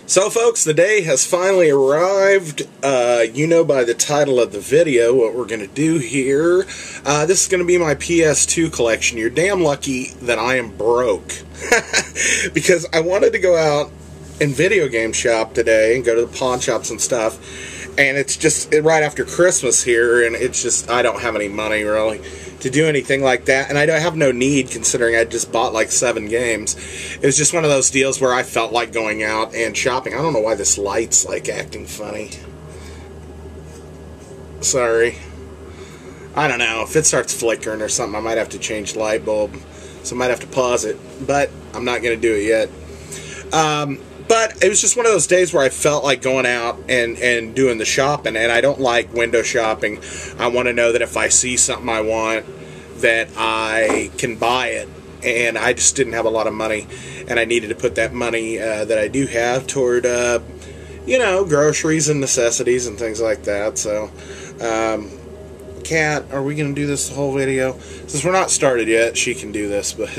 So folks, the day has finally arrived. You know by the title of the video what we're going to do here. This is going to be my PS2 collection. You're damn lucky that I am broke. Because I wanted to go out and video game shop today and go to the pawn shops and stuff. And it's just right after Christmas here, and it's just, I don't have any money really to do anything like that, and I have no need considering I just bought like 7 games. It was just one of those deals where I felt like going out and shopping. I don't know why this light's like acting funny. Sorry. I don't know. If it starts flickering or something, I might have to change the light bulb. So I might have to pause it, but I'm not going to do it yet. But it was just one of those days where I felt like going out and doing the shopping, and I don't like window shopping. I want to know that if I see something I want, that I can buy it, and I just didn't have a lot of money, and I needed to put that money that I do have toward, you know, groceries and necessities and things like that. So, Kat, are we going to do this the whole video? Since we're not started yet, she can do this, but,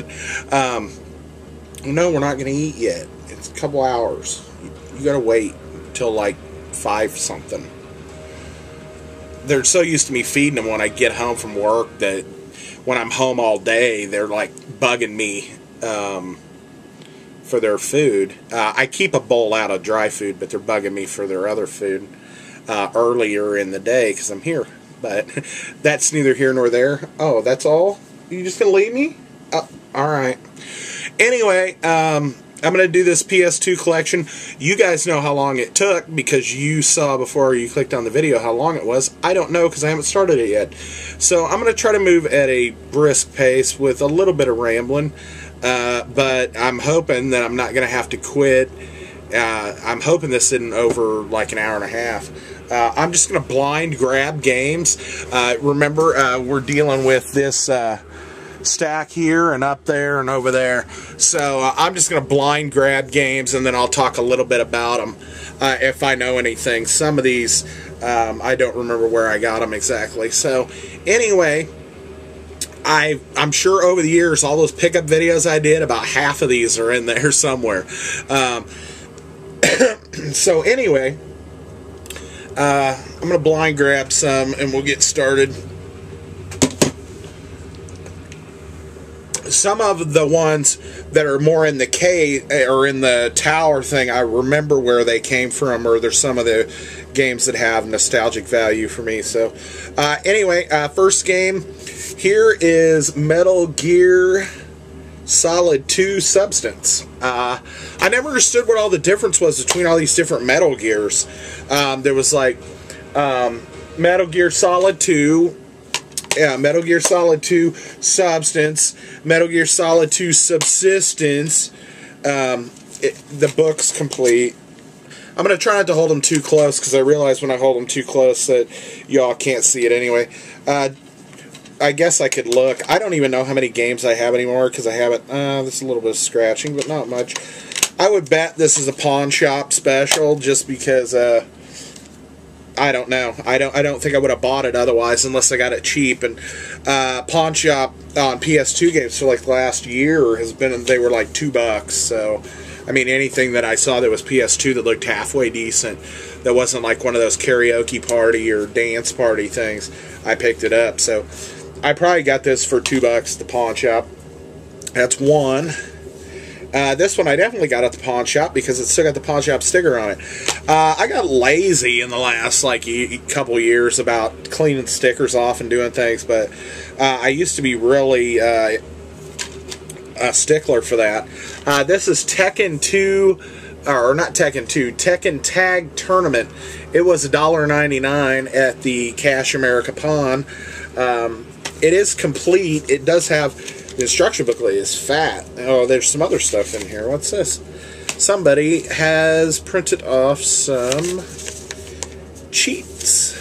no, we're not going to eat yet. It's a couple hours. You gotta wait till like 5 something. They're so used to me feeding them when I get home from work that when I'm home all day, they're like bugging me for their food. I keep a bowl out of dry food, but they're bugging me for their other food earlier in the day because I'm here. But that's neither here nor there. Oh, that's all? You just gonna leave me? Alright. Anyway, I'm going to do this PS2 collection. You guys know how long it took because you saw before you clicked on the video how long it was. I don't know because I haven't started it yet. So I'm going to try to move at a brisk pace with a little bit of rambling. But I'm hoping that I'm not going to have to quit. I'm hoping this isn't over like an hour and a half. I'm just going to blind grab games. Remember, we're dealing with this stack here and up there and over there, so I'm just going to blind grab games, and then I'll talk a little bit about them if I know anything. Some of these I don't remember where I got them exactly. So anyway, I'm sure over the years all those pickup videos I did, about half of these are in there somewhere. So anyway, I'm going to blind grab some and we'll get started. Some of the ones that are more in the cave or in the tower thing, I remember where they came from, or there's some of the games that have nostalgic value for me. So anyway, first game here is Metal Gear Solid 2 Substance. I never understood what all the difference was between all these different Metal Gears. There was like Metal Gear Solid 2, yeah, Metal Gear Solid 2 Substance, Metal Gear Solid 2 Subsistence. The book's complete. I'm going to try not to hold them too close because I realize when I hold them too close that y'all can't see it anyway. I guess I could look. I don't even know how many games I have anymore because I haven't. There's a little bit of scratching, but not much. I would bet this is a pawn shop special just because I don't know. I don't think I would have bought it otherwise unless I got it cheap. And pawn shop on PS2 games for like the last year has been, they were like $2. So I mean, anything that I saw that was PS2 that looked halfway decent, that wasn't like one of those karaoke party or dance party things, I picked it up. So I probably got this for $2 at the pawn shop. That's one. This one I definitely got at the pawn shop because it's still got the pawn shop sticker on it. I got lazy in the last like couple years about cleaning stickers off and doing things, but I used to be really a stickler for that. This is Tekken 2, or not Tekken 2, Tekken Tag Tournament. It was $1.99 at the Cash America Pawn. It is complete. It does have... The instruction booklet is fat. Oh, there's some other stuff in here. What's this? Somebody has printed off some cheats.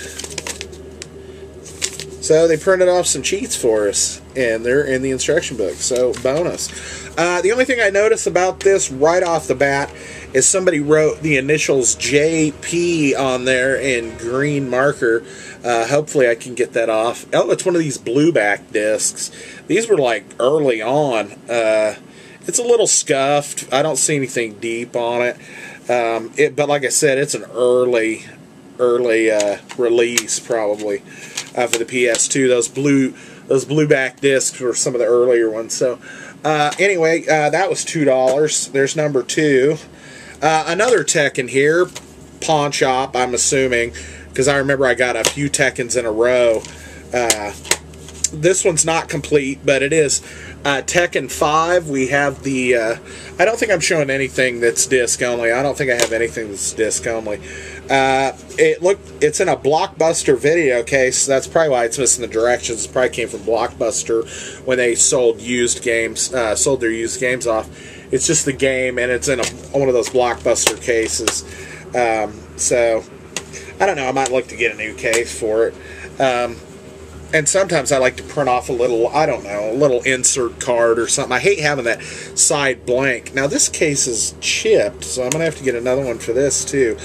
So they printed off some cheats for us, and they're in the instruction book. So bonus. The only thing I noticed about this right off the bat is somebody wrote the initials JP on there in green marker. Hopefully I can get that off. Oh, it's one of these blueback discs. These were like early on. It's a little scuffed. I don't see anything deep on it. But like I said, it's an early release probably for the PS2. Those blue back discs were some of the earlier ones. So anyway, that was $2. There's number 2. Another Tekken here, pawn shop, I'm assuming, because I remember I got a few Tekkens in a row. This one's not complete, but it is Tekken 5. We have the I don't think I'm showing anything that's disc only. I don't think I have anything that's disc only. It's in a Blockbuster video case. That's probably why it's missing the directions. It probably came from Blockbuster when they sold used games, sold their used games off. It's just the game, and it's in one of those Blockbuster cases. So I don't know. I might look to get a new case for it. And sometimes I like to print off a little, I don't know, a little insert card or something. I hate having that side blank. Now, this case is chipped, so I'm going to have to get another one for this, too.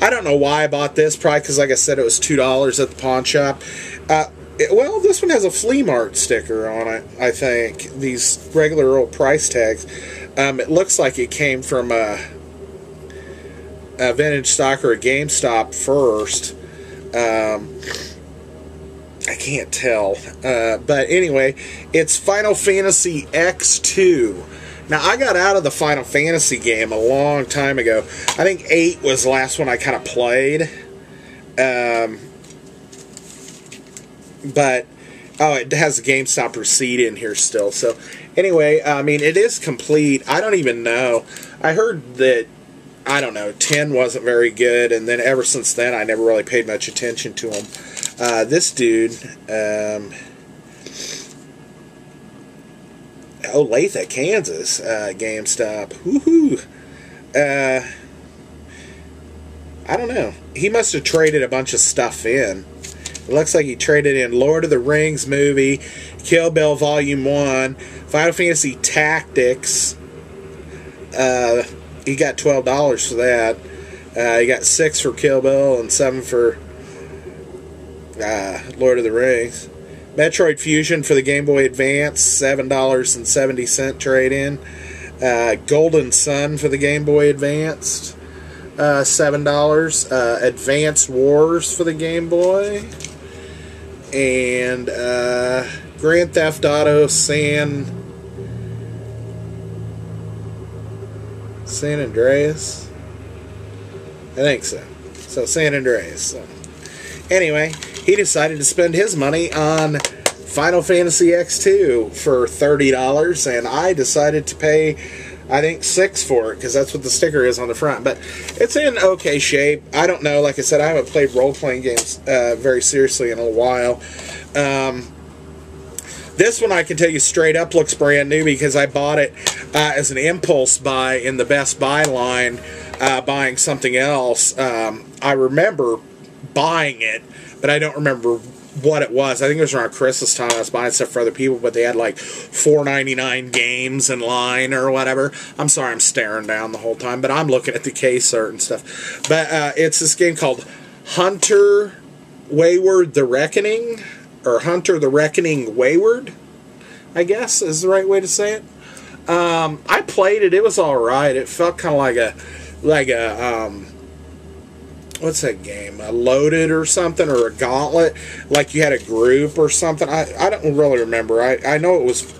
I don't know why I bought this, probably because, like I said, it was $2 at the pawn shop. Well, this one has a Flea Mart sticker on it, I think. These regular old price tags. It looks like it came from a Vintage Stock or a GameStop first. I can't tell. But anyway, it's Final Fantasy X2. Now, I got out of the Final Fantasy game a long time ago. I think 8 was the last one I kind of played. But, oh, it has a GameStop receipt in here still. So, anyway, I mean, it is complete. I don't even know. I heard that, I don't know, 10 wasn't very good, and then ever since then, I never really paid much attention to them. This dude, Olathe, Kansas, GameStop. Woohoo! I don't know. He must have traded a bunch of stuff in. It looks like he traded in Lord of the Rings movie, Kill Bill Volume 1, Final Fantasy Tactics. He got $12 for that. He got 6 for Kill Bill and 7 for Lord of the Rings. Metroid Fusion for the Game Boy Advance, $7.70 trade-in. Golden Sun for the Game Boy Advanced, $7. Advanced Wars for the Game Boy. And Grand Theft Auto San Andreas? I think so. So San Andreas. So. Anyway, he decided to spend his money on Final Fantasy X2 for $30, and I decided to pay, I think, $6 for it, because that's what the sticker is on the front. But it's in okay shape. I don't know. Like I said, I haven't played role-playing games very seriously in a while. This one, I can tell you straight up, looks brand new because I bought it as an impulse buy in the Best Buy line, buying something else. I remember buying it, but I don't remember what it was. I think it was around Christmas time. I was buying stuff for other people, but they had like $4.99 games in line or whatever. I'm sorry, I'm staring down the whole time, but I'm looking at the case art and stuff. But it's this game called Hunter Wayward the Reckoning, or Hunter the Reckoning Wayward, I guess is the right way to say it. I played it. It was alright. It felt kind of like a what's that game? A Loaded or something, or a Gauntlet, like you had a group or something. I don't really remember. I know it was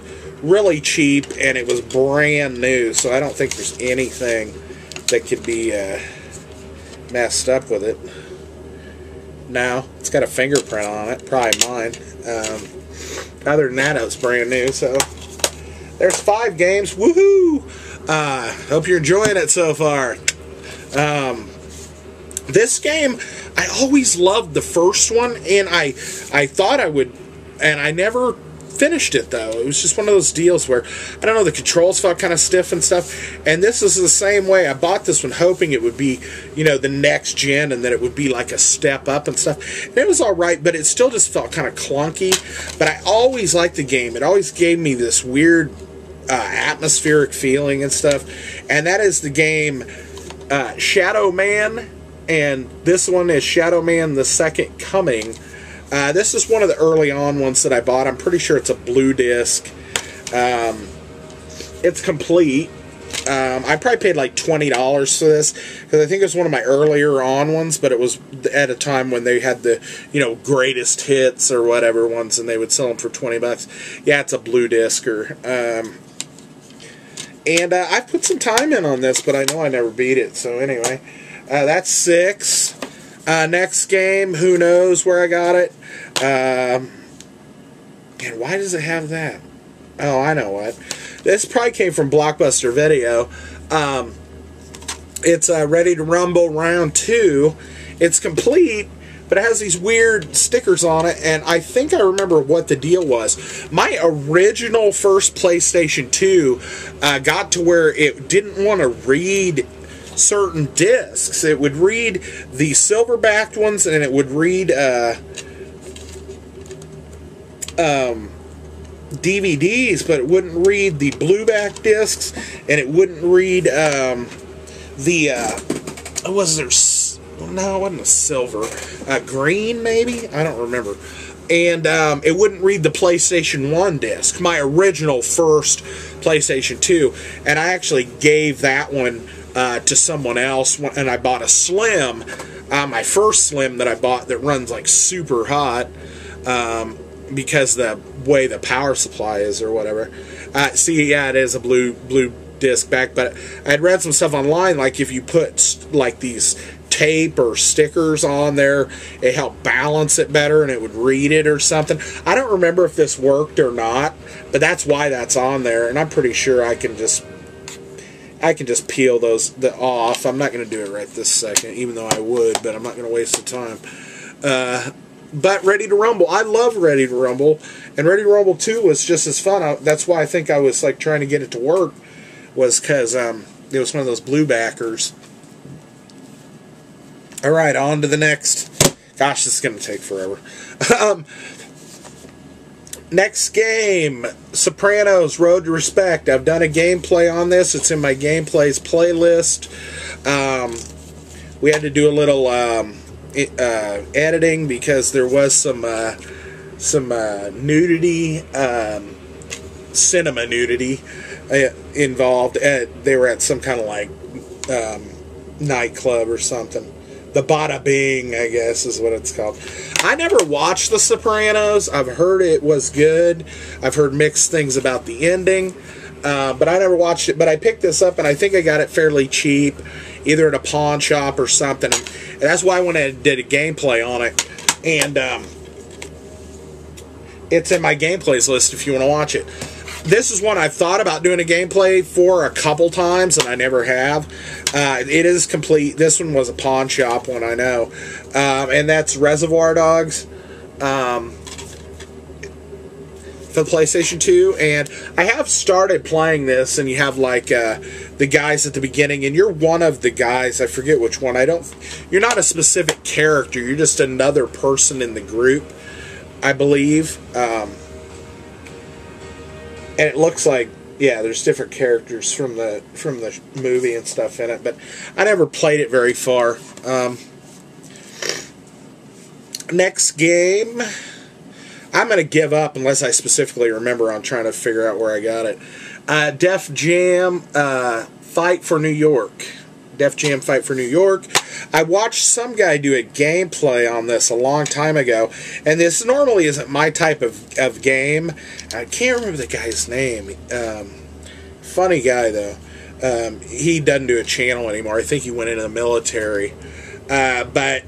really cheap and it was brand new, so I don't think there's anything that could be messed up with it. No, it's got a fingerprint on it, probably mine. Other than that, it was brand new. So there's 5 games. Woohoo! Hope you're enjoying it so far. This game, I always loved the first one, and I thought I would, and I never finished it, though. It was just one of those deals where, I don't know, the controls felt kind of stiff and stuff, and this is the same way. I bought this one hoping it would be, you know, the next gen, and that it would be like a step up and stuff, and it was alright, but it still just felt kind of clunky, but I always liked the game. It always gave me this weird atmospheric feeling and stuff, and that is the game Shadow Man. And this one is Shadow Man the Second Coming. This is one of the early on ones that I bought. I'm pretty sure it's a blue disc. It's complete. I probably paid like $20 for this, because I think it was one of my earlier on ones, but it was at a time when they had the, you know, greatest hits or whatever ones, and they would sell them for $20. Yeah, it's a blue discer. And I put some time in on this, but I know I never beat it, so anyway. That's 6. Next game, who knows where I got it. And why does it have that? Oh, I know what. This probably came from Blockbuster Video. It's Ready to Rumble Round 2. It's complete, but it has these weird stickers on it, and I think I remember what the deal was. My original first PlayStation 2 got to where it didn't want to read certain discs. It would read the silver-backed ones, and it would read DVDs, but it wouldn't read the blue-back discs, and it wouldn't read was there? No, it wasn't a silver. Green, maybe? I don't remember. And it wouldn't read the PlayStation 1 disc, my original first PlayStation 2. And I actually gave that one to someone else, and I bought a Slim, my first Slim that I bought that runs like super hot, because the way the power supply is or whatever. See, yeah, it is a blue disc back, but I had read some stuff online, like if you put like these tape or stickers on there, it helped balance it better and it would read it or something. I don't remember if this worked or not, but that's why that's on there, and I'm pretty sure I can just peel those off. I'm not going to do it right this second, even though I would, but I'm not going to waste the time. But Ready to Rumble, I love Ready to Rumble, and Ready to Rumble 2 was just as fun. That's why I think I was like trying to get it to work, was because it was one of those blue backers. Alright, on to the next. Gosh, this is going to take forever. Next game, Sopranos Road to Respect. I've done a gameplay on this. It's in my gameplays playlist. We had to do a little editing because there was some nudity, cinema nudity involved. They were at some kind of like nightclub or something. The Bada Bing, I guess, is what it's called. I never watched The Sopranos. I've heard it was good. I've heard mixed things about the ending. But I never watched it. But I picked this up, and I think I got it fairly cheap, either at a pawn shop or something. And that's why I went and did a gameplay on it. And it's in my gameplays list if you want to watch it. This is one I've thought about doing a gameplay for a couple times, and I never have. It is complete. This one was a pawn shop one, I know. And that's Reservoir Dogs for the PlayStation 2. And I have started playing this, and you have like the guys at the beginning, and you're one of the guys. I forget which one. You're not a specific character. You're just another person in the group, I believe. And it looks like, yeah, there's different characters from the movie and stuff in it, but I never played it very far. Next game, I'm going to give up unless I specifically remember. I'm trying to figure out where I got it. Def Jam Fight for New York. Def Jam Fight for New York. I watched some guy do a gameplay on this a long time ago, and this normally isn't my type of game. I can't remember the guy's name. Funny guy, though. He doesn't do a channel anymore. I think he went into the military. But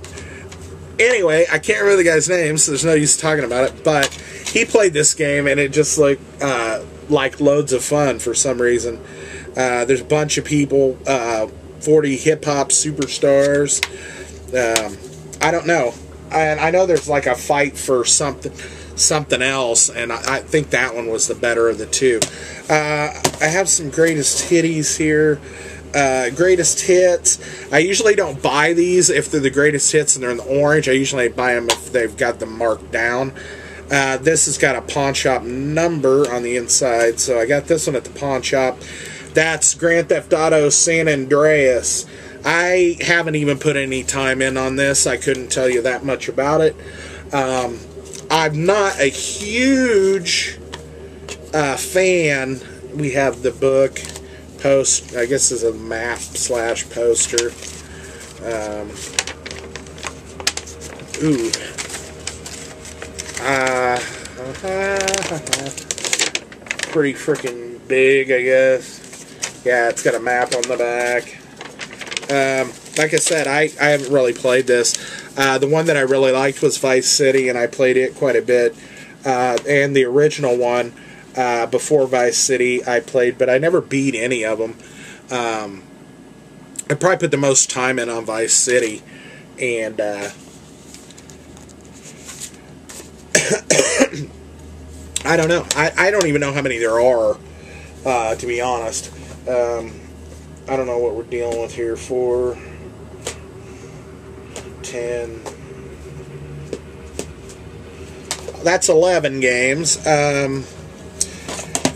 anyway, I can't remember the guy's name, so there's no use talking about it. But he played this game, and it just looked like loads of fun for some reason. There's a bunch of people, 40 hip-hop superstars. I don't know. And I know there's like a fight for something else, and I think that one was the better of the two. I have some greatest hitties here. Greatest hits. I usually don't buy these if they're the greatest hits and they're in the orange. I usually buy them if they've got them marked down. This has got a pawn shop number on the inside, so I got this one at the pawn shop. That's Grand Theft Auto San Andreas. I haven't even put any time in on this. I couldn't tell you that much about it. I'm not a huge fan. We have the book post. I guess is a map slash poster. Ooh. Pretty freaking big, I guess. Yeah, it's got a map on the back. Like I said, I haven't really played this. The one that I really liked was Vice City, and I played it quite a bit. And the original one, before Vice City, I played, but I never beat any of them. I probably put the most time in on Vice City, and I don't know. I don't even know how many there are, to be honest. I don't know what we're dealing with here. 4, 10. That's 11 games. I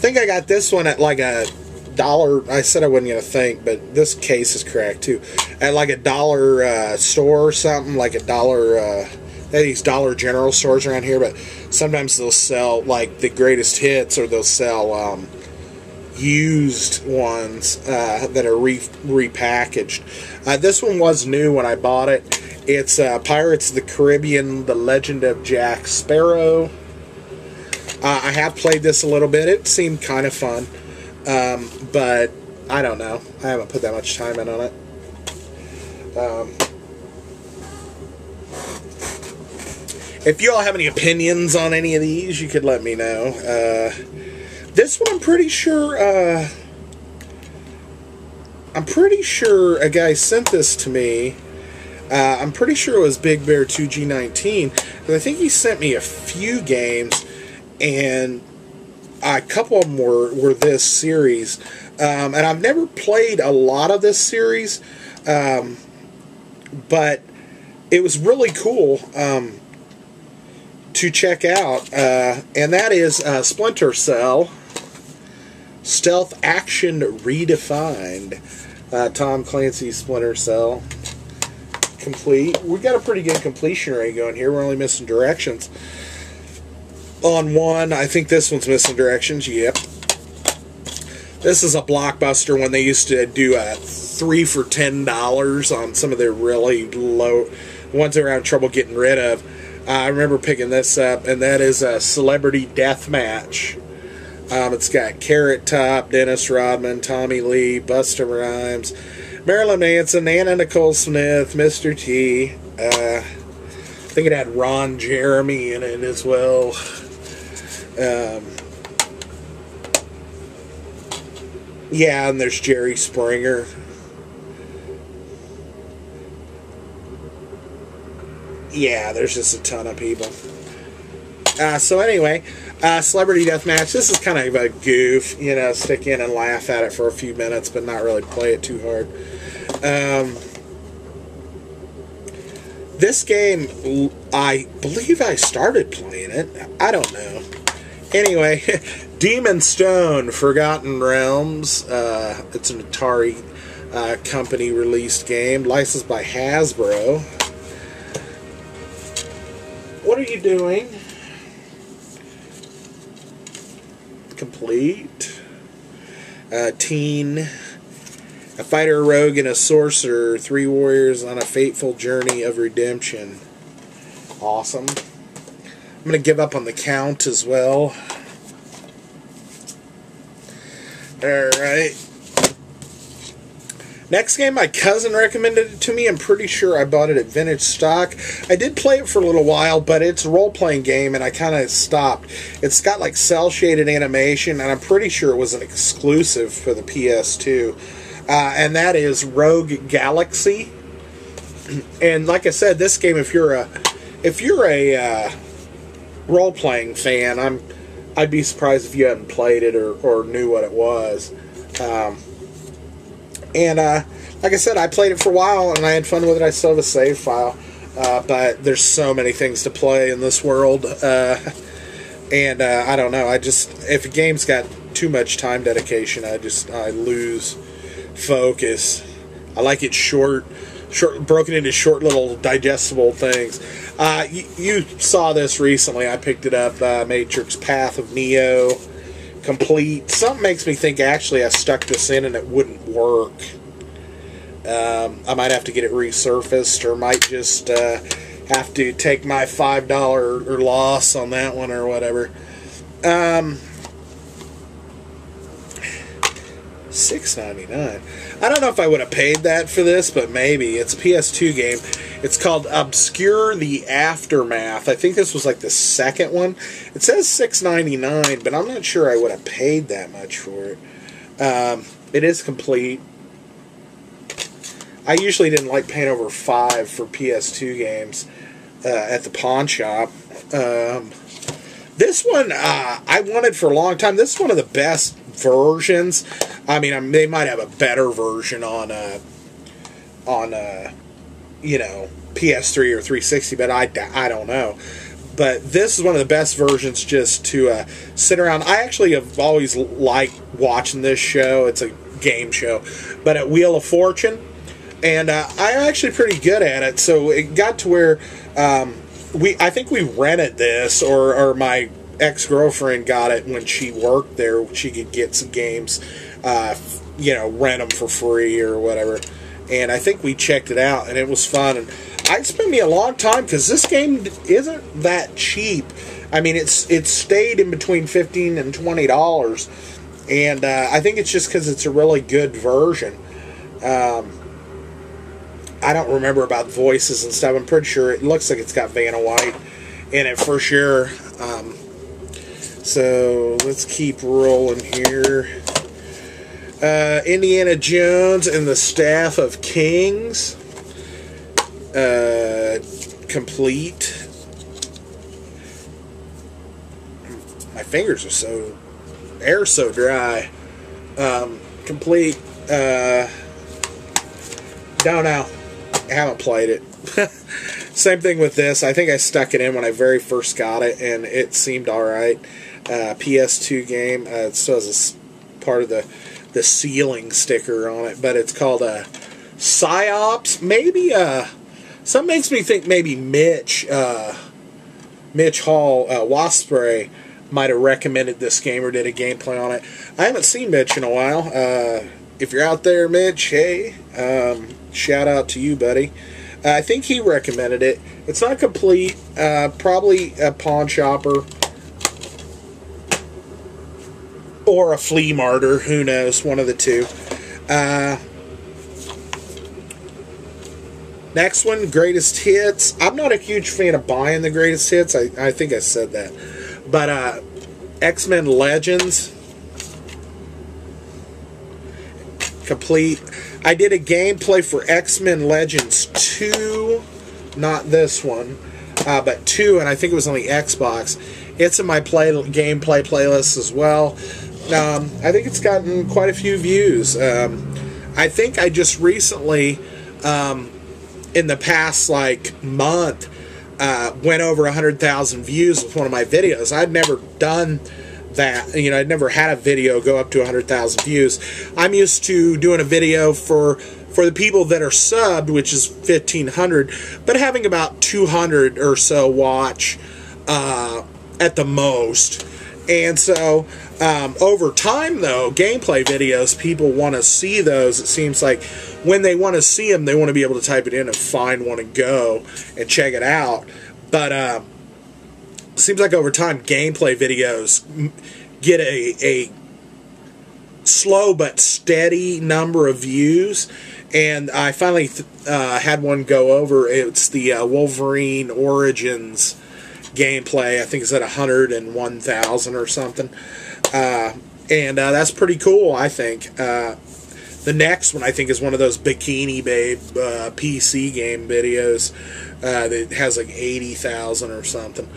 think I got this one at like $1. I said I wasn't going to think, but this case is correct too. At like $1 store or something, like $1. They have these Dollar General stores around here, but sometimes they'll sell like the greatest hits, or they'll sell used ones that are repackaged. This one was new when I bought it. It's Pirates of the Caribbean: The Legend of Jack Sparrow. I have played this a little bit. It seemed kind of fun, but I don't know. I haven't put that much time in on it. If you all have any opinions on any of these, you could let me know. This one, I'm pretty sure a guy sent this to me. I'm pretty sure it was Big Bear 2G19, because I think he sent me a few games, and a couple of them were this series. And I've never played a lot of this series, but it was really cool to check out, and that is Splinter Cell Stealth Action Redefined. Tom Clancy's Splinter Cell complete. We got a pretty good completion rate going here. We're only missing directions on one. I think this one's missing directions. Yep. This is a Blockbuster when they used to do a 3 for $10 on some of their really low ones they were having trouble getting rid of. I remember picking this up, and that is a Celebrity Deathmatch. It's got Carrot Top, Dennis Rodman, Tommy Lee, Busta Rhymes, Marilyn Manson, Anna Nicole Smith, Mr. T. I think it had Ron Jeremy in it as well. Yeah, and there's Jerry Springer. Yeah, there's just a ton of people. So anyway, Celebrity Deathmatch. This is kind of a goof, you know, stick in and laugh at it for a few minutes, but not really play it too hard. This game, I believe I started playing it. I don't know. Anyway, Demon Stone, Forgotten Realms. It's an Atari company released game, licensed by Hasbro. What are you doing? Complete. Teen. A fighter, a rogue, and a sorcerer. 3 warriors on a fateful journey of redemption. Awesome. I'm going to give up on the count as well. Alright. Next game, my cousin recommended it to me. I'm pretty sure I bought it at Vintage Stock. I did play it for a little while, but it's a role-playing game, and I kind of stopped. It's got like cel-shaded animation, and I'm pretty sure it was an exclusive for the PS2. And that is Rogue Galaxy. And like I said, this game, if you're a role-playing fan, I'd be surprised if you hadn't played it or knew what it was. And like I said, I played it for a while, and I had fun with it. I still have a save file. But there's so many things to play in this world. And I don't know. If a game's got too much time dedication, I lose focus. I like it short, broken into short little digestible things. You saw this recently. I picked it up, Matrix Path of Neo. complete. Something makes me think actually I stuck this in and it wouldn't work. I might have to get it resurfaced, or might just have to take my $5 or loss on that one or whatever. $6.99. I don't know if I would have paid that for this, but maybe. It's a PS2 game. It's called Obscure the Aftermath. I think this was like the second one. It says $6.99, but I'm not sure I would have paid that much for it. It is complete. I usually didn't like paying over $5 for PS2 games at the pawn shop. This one I wanted for a long time. This is one of the best versions. I mean, they might have a better version on you know, PS3 or 360, but I don't know. But this is one of the best versions just to sit around. I actually have always liked watching this show. It's a game show, but at Wheel of Fortune. And I'm actually pretty good at it, so it got to where I think we rented this, or my ex-girlfriend got it when she worked there. She could get some games, you know, rent them for free or whatever. And I think we checked it out, and it was fun. And it spent me a long time, because this game isn't that cheap. I mean, it's stayed in between $15 and $20, and I think it's just because it's a really good version. I don't remember about voices and stuff. I'm pretty sure it looks like it's got Vanna White in it for sure. So let's keep rolling here. Indiana Jones and the Staff of Kings. Complete. My fingers are so... air's so dry. Complete. Don't know. I haven't played it. Same thing with this. I think I stuck it in when I very first got it, and it seemed alright. PS2 game. It still has a part of the ceiling sticker on it, but it's called Psyops. Maybe something makes me think maybe Mitch Hall Waspray might have recommended this game or did a gameplay on it. I haven't seen Mitch in a while. If you're out there, Mitch, hey, shout out to you, buddy. I think he recommended it. It's not complete. Probably a pawn shopper or a flea martyr. Who knows? One of the two. Next one, Greatest Hits. I'm not a huge fan of buying the Greatest Hits. I think I said that. But X-Men Legends. Complete. I did a gameplay for X-Men Legends 2, not this one, but 2, and I think it was on the Xbox. It's in my gameplay playlist as well. I think it's gotten quite a few views. I think I just recently, in the past like month, went over 100,000 views with one of my videos. I'd never done that. You know, I'd never had a video go up to 100,000 views. I'm used to doing a video for the people that are subbed, which is 1,500, but having about 200 or so watch at the most. And so over time, though, gameplay videos, people want to see those. It seems like when they want to see them, they want to be able to type it in and find one and go and check it out. But seems like over time, gameplay videos get a slow but steady number of views. And I finally had one go over. It's the Wolverine Origins gameplay. I think it's at 101,000 or something. And that's pretty cool, I think. The next one, I think, is one of those Bikini Babe PC game videos that has like 80,000 or something.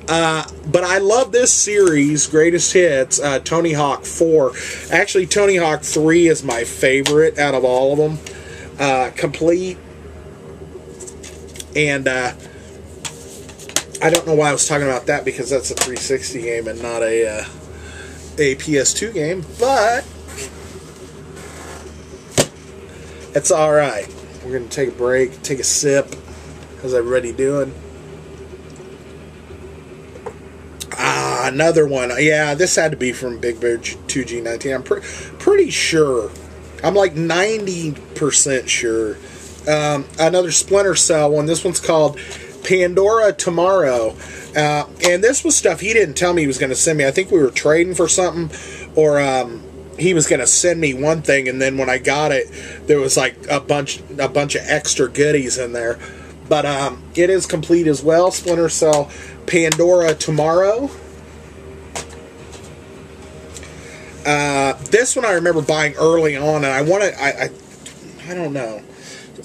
But I love this series, Greatest Hits, Tony Hawk 4. Actually, Tony Hawk 3 is my favorite out of all of them. Complete. And I don't know why I was talking about that, because that's a 360 game and not a PS2 game, but it's alright. We're going to take a break, take a sip. How's everybody doing? Another one. Yeah, this had to be from Big Bear 2G19. I'm pretty sure. I'm like 90% sure. Another Splinter Cell one. This one's called Pandora Tomorrow. And this was stuff he didn't tell me he was going to send me. I think we were trading for something, or he was going to send me one thing, and then when I got it, there was like a bunch of extra goodies in there. But it is complete as well. Splinter Cell Pandora Tomorrow. This one I remember buying early on, and I wanted, I don't know.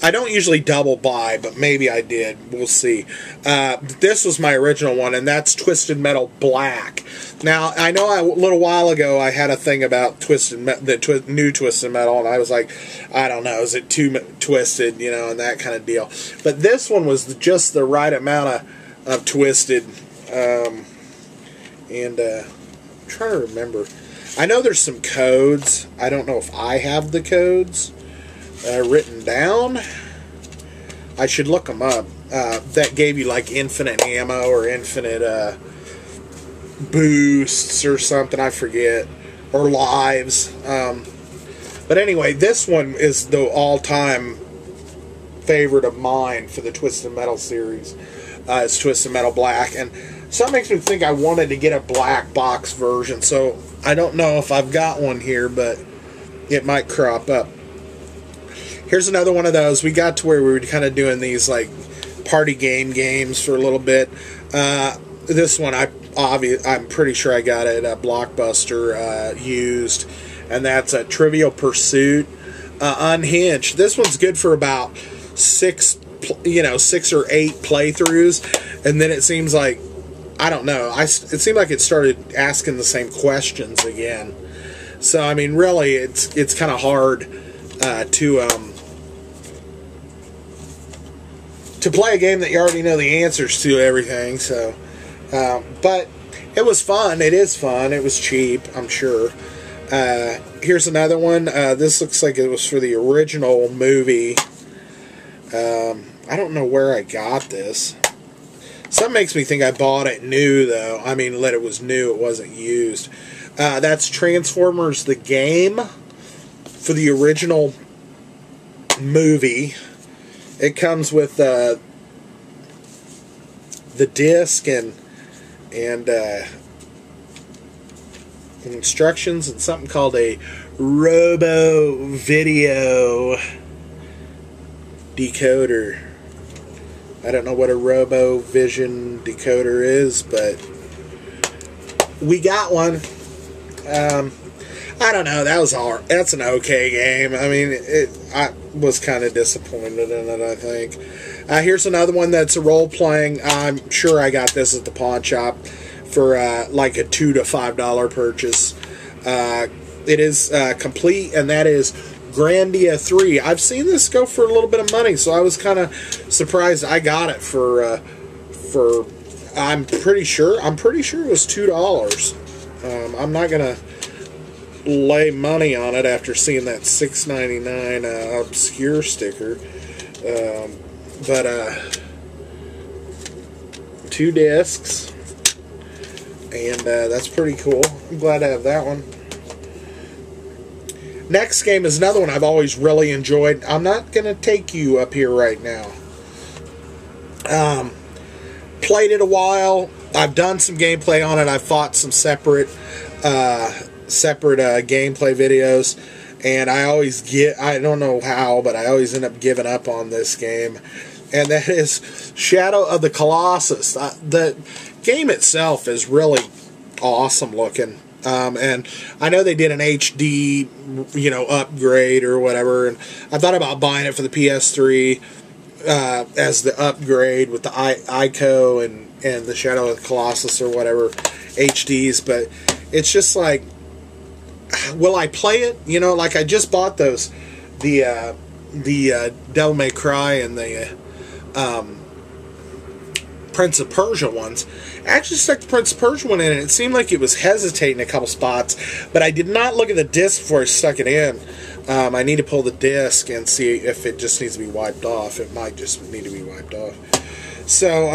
I don't usually double buy, but maybe I did. We'll see. This was my original one, and that's Twisted Metal Black. Now, I know a little while ago I had a thing about the new Twisted Metal, and I was like, I don't know, is it too twisted, you know, and that kind of deal. But this one was just the right amount of twisted. I'm trying to remember. I know there's some codes. I don't know if I have the codes written down. I should look them up. That gave you like infinite ammo or infinite boosts or something. I forget. Or lives. But anyway, this one is the all-time favorite of mine for the Twisted Metal series. It's Twisted Metal Black. And something makes me think I wanted to get a black box version. So I don't know if I've got one here, but it might crop up. Here's another one of those. We got to where we were kind of doing these like party games for a little bit. This one I'm pretty sure I got it at Blockbuster used, and that's a Trivial Pursuit Unhinged. This one's good for about 6 or 8 playthroughs, and then it seems like, I don't know, it seemed like it started asking the same questions again. So I mean, really, it's kind of hard to play a game that you already know the answers to everything. So, but it was fun. It is fun. It was cheap, I'm sure. Here's another one. This looks like it was for the original movie. I don't know where I got this. Something makes me think I bought it new, though. I mean, it was new. It wasn't used. That's Transformers the game for the original movie. It comes with the disc and instructions and something called a Robo Video decoder. I don't know what a Robo Vision decoder is, but we got one. I don't know. That's an okay game. I mean, I was kind of disappointed in it, I think. Here's another one that's a role-playing. I'm sure I got this at the pawn shop for like a $2 to $5 purchase. It is complete, and that is Grandia 3. I've seen this go for a little bit of money, so I was kind of surprised I got it for I'm pretty sure it was $2. I'm not gonna lay money on it after seeing that $6.99 obscure sticker, but 2 discs, and that's pretty cool. I'm glad to have that one. Next game is another one I've always really enjoyed. I'm not going to take you up here right now. Played it a while. I've done some gameplay on it. I've fought some separate gameplay videos, and I don't know how, but I always end up giving up on this game, and that is Shadow of the Colossus. The game itself is really awesome looking. And I know they did an HD, upgrade or whatever, and I thought about buying it for the PS3 as the upgrade with the ICO and the Shadow of the Colossus or whatever HDs, but it's just like, will I play it? Like I just bought those, the Devil May Cry and the Prince of Persia ones. I actually stuck the Prince of Persia one in, and it seemed like it was hesitating a couple spots, but I did not look at the disc before I stuck it in. I need to pull the disc and see if it just needs to be wiped off. It might just need to be wiped off. So,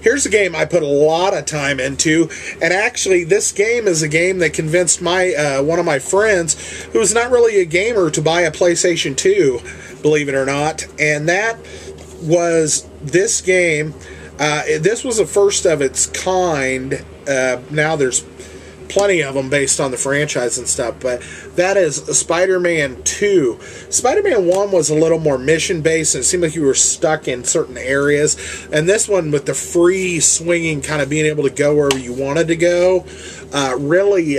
here's a game I put a lot of time into, and actually this game is a game that convinced my one of my friends, who's not really a gamer, to buy a PlayStation 2, believe it or not, and that was this game. This was the first of its kind. Now there's plenty of them based on the franchise and stuff, but that is Spider-Man 2. Spider-Man 1 was a little more mission-based, and it seemed like you were stuck in certain areas, and this one, with the free swinging, kind of being able to go wherever you wanted to go, really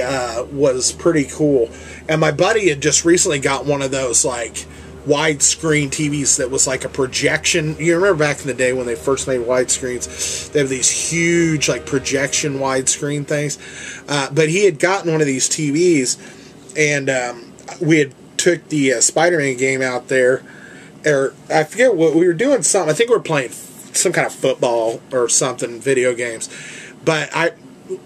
was pretty cool. And my buddy had just recently got one of those, like, widescreen TVs that was like a projection. You remember back in the day when they first made widescreens, they have these huge like projection widescreen things. But he had gotten one of these TVs, and we had took the Spider-Man game out there, or I forget what we were doing. Something, I think we were playing some kind of football or something, video games. But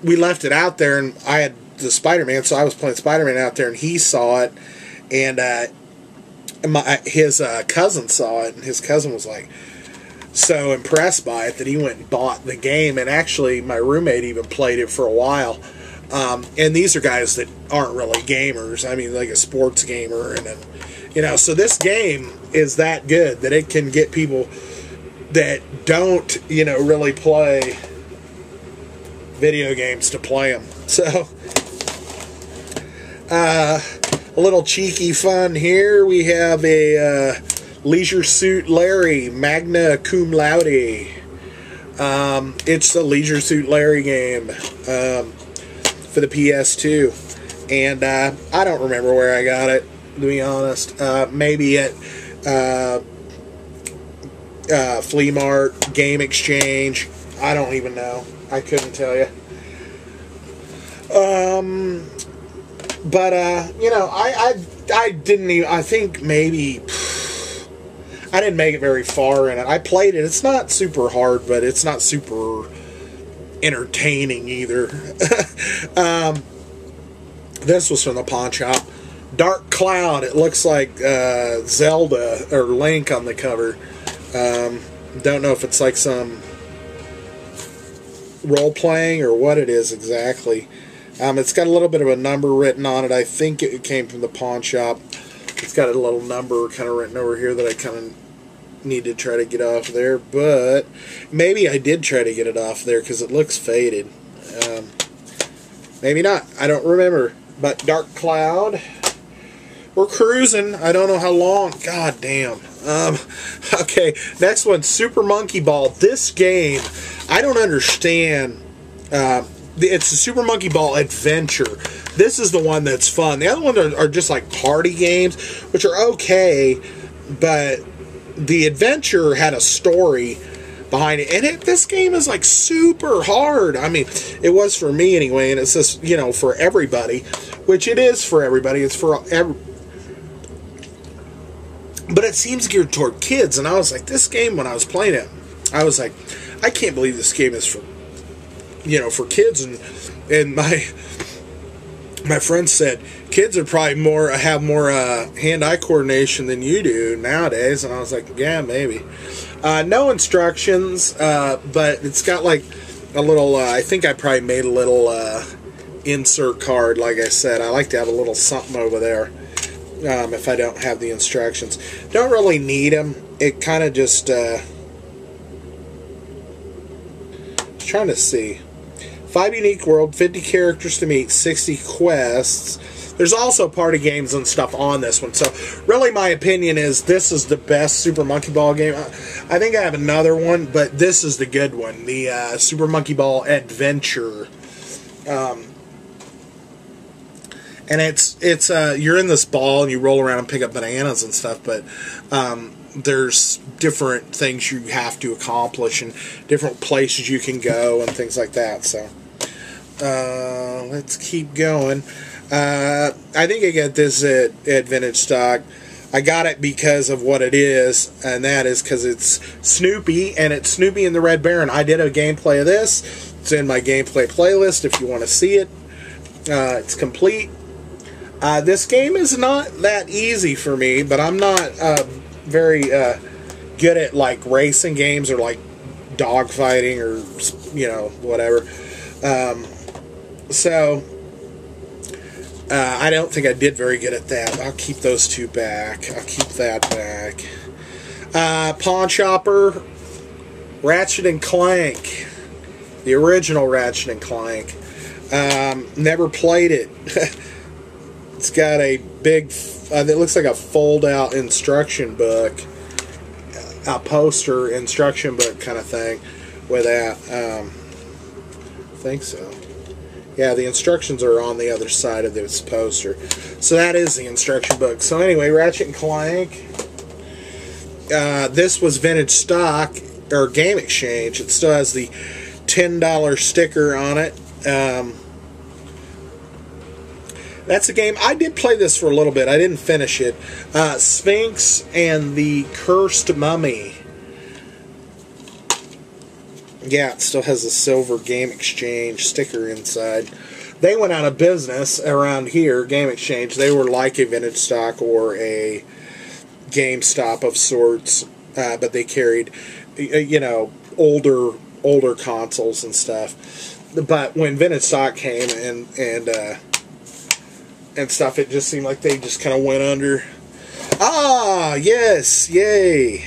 we left it out there, and I had the Spider-Man, so I was playing Spider-Man out there, and he saw it, and his cousin saw it, and his cousin was like so impressed by it that he went and bought the game. And actually my roommate even played it for a while, and these are guys that aren't really gamers. I mean, like a sports gamer, and so this game is that good that it can get people that don't really play video games to play them. So a little cheeky fun here. We have a Leisure Suit Larry Magna Cum Laude. It's the Leisure Suit Larry game for the PS2. And I don't remember where I got it, to be honest. Maybe at Flea Mart, Game Exchange. I don't even know. I couldn't tell you. But, I didn't even, I think maybe, I didn't make it very far in it. I played it. It's not super hard, but it's not super entertaining either. This was from the pawn shop. Dark Cloud. It looks like Zelda or Link on the cover. Don't know if it's like some role-playing or what it is exactly. It's got a little bit of a number written on it. I think it came from the pawn shop. It's got a little number kind of written over here that I kind of need to try to get off there. But maybe I did try to get it off there because it looks faded. Maybe not. I don't remember. But Dark Cloud. We're cruising. I don't know how long. God damn. Okay, next one, Super Monkey Ball. This game, I don't understand. It's a Super Monkey Ball Adventure. This is the one that's fun. The other ones are just like party games, which are okay, but the Adventure had a story behind it, and this game is like super hard. I mean, it was for me anyway, and it's just, for everybody, which it is for everybody. It's for but it seems geared toward kids, and I was like, this game, when I was playing it, I was like, I can't believe this game is for for kids. And my friend said kids are probably have more hand-eye coordination than you do nowadays, and I was like, yeah, maybe. No instructions, but it's got like a little I think I probably made a little insert card. Like I said, I like to have a little something over there if I don't have the instructions. Don't really need them. It kind of just trying to see. 5 unique world, 50 characters to meet, 60 quests. There's also party games and stuff on this one. So, really, my opinion is this is the best Super Monkey Ball game. I think I have another one, but this is the good one. The Super Monkey Ball Adventure. And it's you're in this ball and you roll around and pick up bananas and stuff, but there's different things you have to accomplish and different places you can go and things like that. So let's keep going. I think I got this at Vintage Stock. I got it because of what it is, and that is because it's Snoopy, and it's Snoopy and the Red Baron. I did a gameplay of this. It's in my gameplay playlist if you want to see it. It's complete. This game is not that easy for me, but I'm not very good at like racing games or like dogfighting or, you know, whatever. I don't think I did very good at that. I'll keep those two back. I'll keep that back. Pawn Shopper, Ratchet and Clank, the original Ratchet and Clank. Never played it. It's got a big, it looks like a fold-out instruction book, a poster instruction book kind of thing with that. I think so. Yeah, the instructions are on the other side of this poster. So that is the instruction book. So anyway, Ratchet and Clank. This was vintage stock, or Game Exchange. It still has the $10 sticker on it. That's a game. I did play this for a little bit. I didn't finish it. Sphinx and the Cursed Mummy. Yeah, it still has a silver Game Exchange sticker inside. They went out of business around here, Game Exchange. They were like a vintage stock or a GameStop of sorts, but they carried, you know, older consoles and stuff. But when vintage stock came and stuff, it just seemed like they just kind of went under. Ah, yes, yay.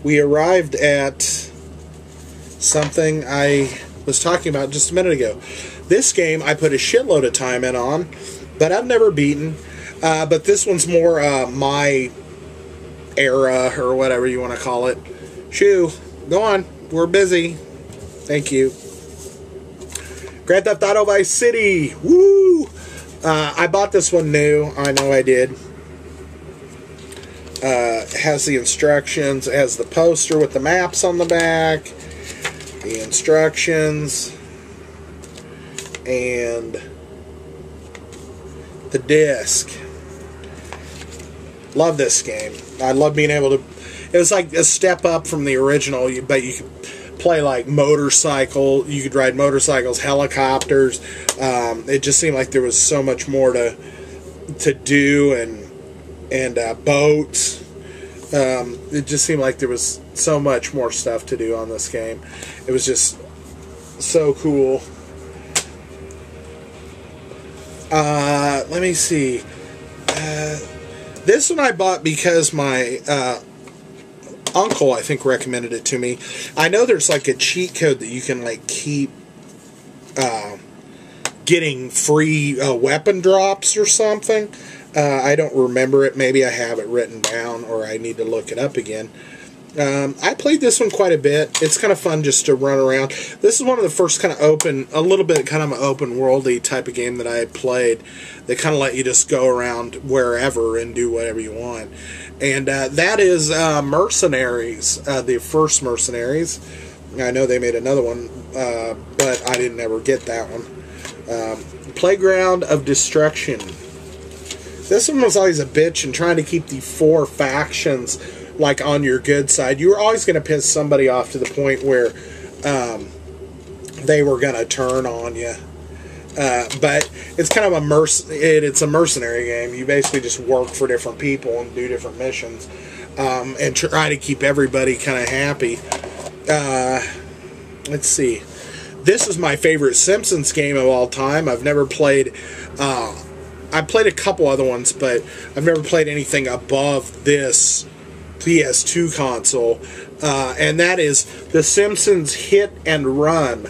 We arrived at something I was talking about just a minute ago. This game I put a shitload of time in on, but I've never beaten. But this one's more my era, or whatever you want to call it. Shoo, go on. We're busy. Thank you. Grand Theft Auto Vice City. Woo! I bought this one new. I know I did. It has the instructions. It has the poster with the maps on the back. The instructions. And the disc. Love this game. I love being able to... It was like a step up from the original, but you could play like motorcycle. You could ride motorcycles, helicopters. It just seemed like there was so much more to do, and boats. It just seemed like there was so much more stuff to do on this game. It was just so cool. Let me see. This one I bought because my uncle, I think, recommended it to me. I know there's like a cheat code that you can like keep getting free weapon drops or something. I don't remember it. Maybe I have it written down, or I need to look it up again. I played this one quite a bit. It's kind of fun just to run around. This is one of the first kind of a little bit kind of an open worldy type of game that I had played. They kind of let you just go around wherever and do whatever you want. And that is Mercenaries, the first Mercenaries. I know they made another one, but I didn't ever get that one. Playground of Destruction. This one was always a bitch, and trying to keep the 4 factions like on your good side. You were always going to piss somebody off to the point where they were going to turn on you. But it's kind of it's a mercenary game. You basically just work for different people and do different missions, and try to keep everybody kind of happy. Let's see. This is my favorite Simpsons game of all time. I've never played... I've played a couple other ones, but I've never played anything above this PS2 console, and that is The Simpsons Hit and Run.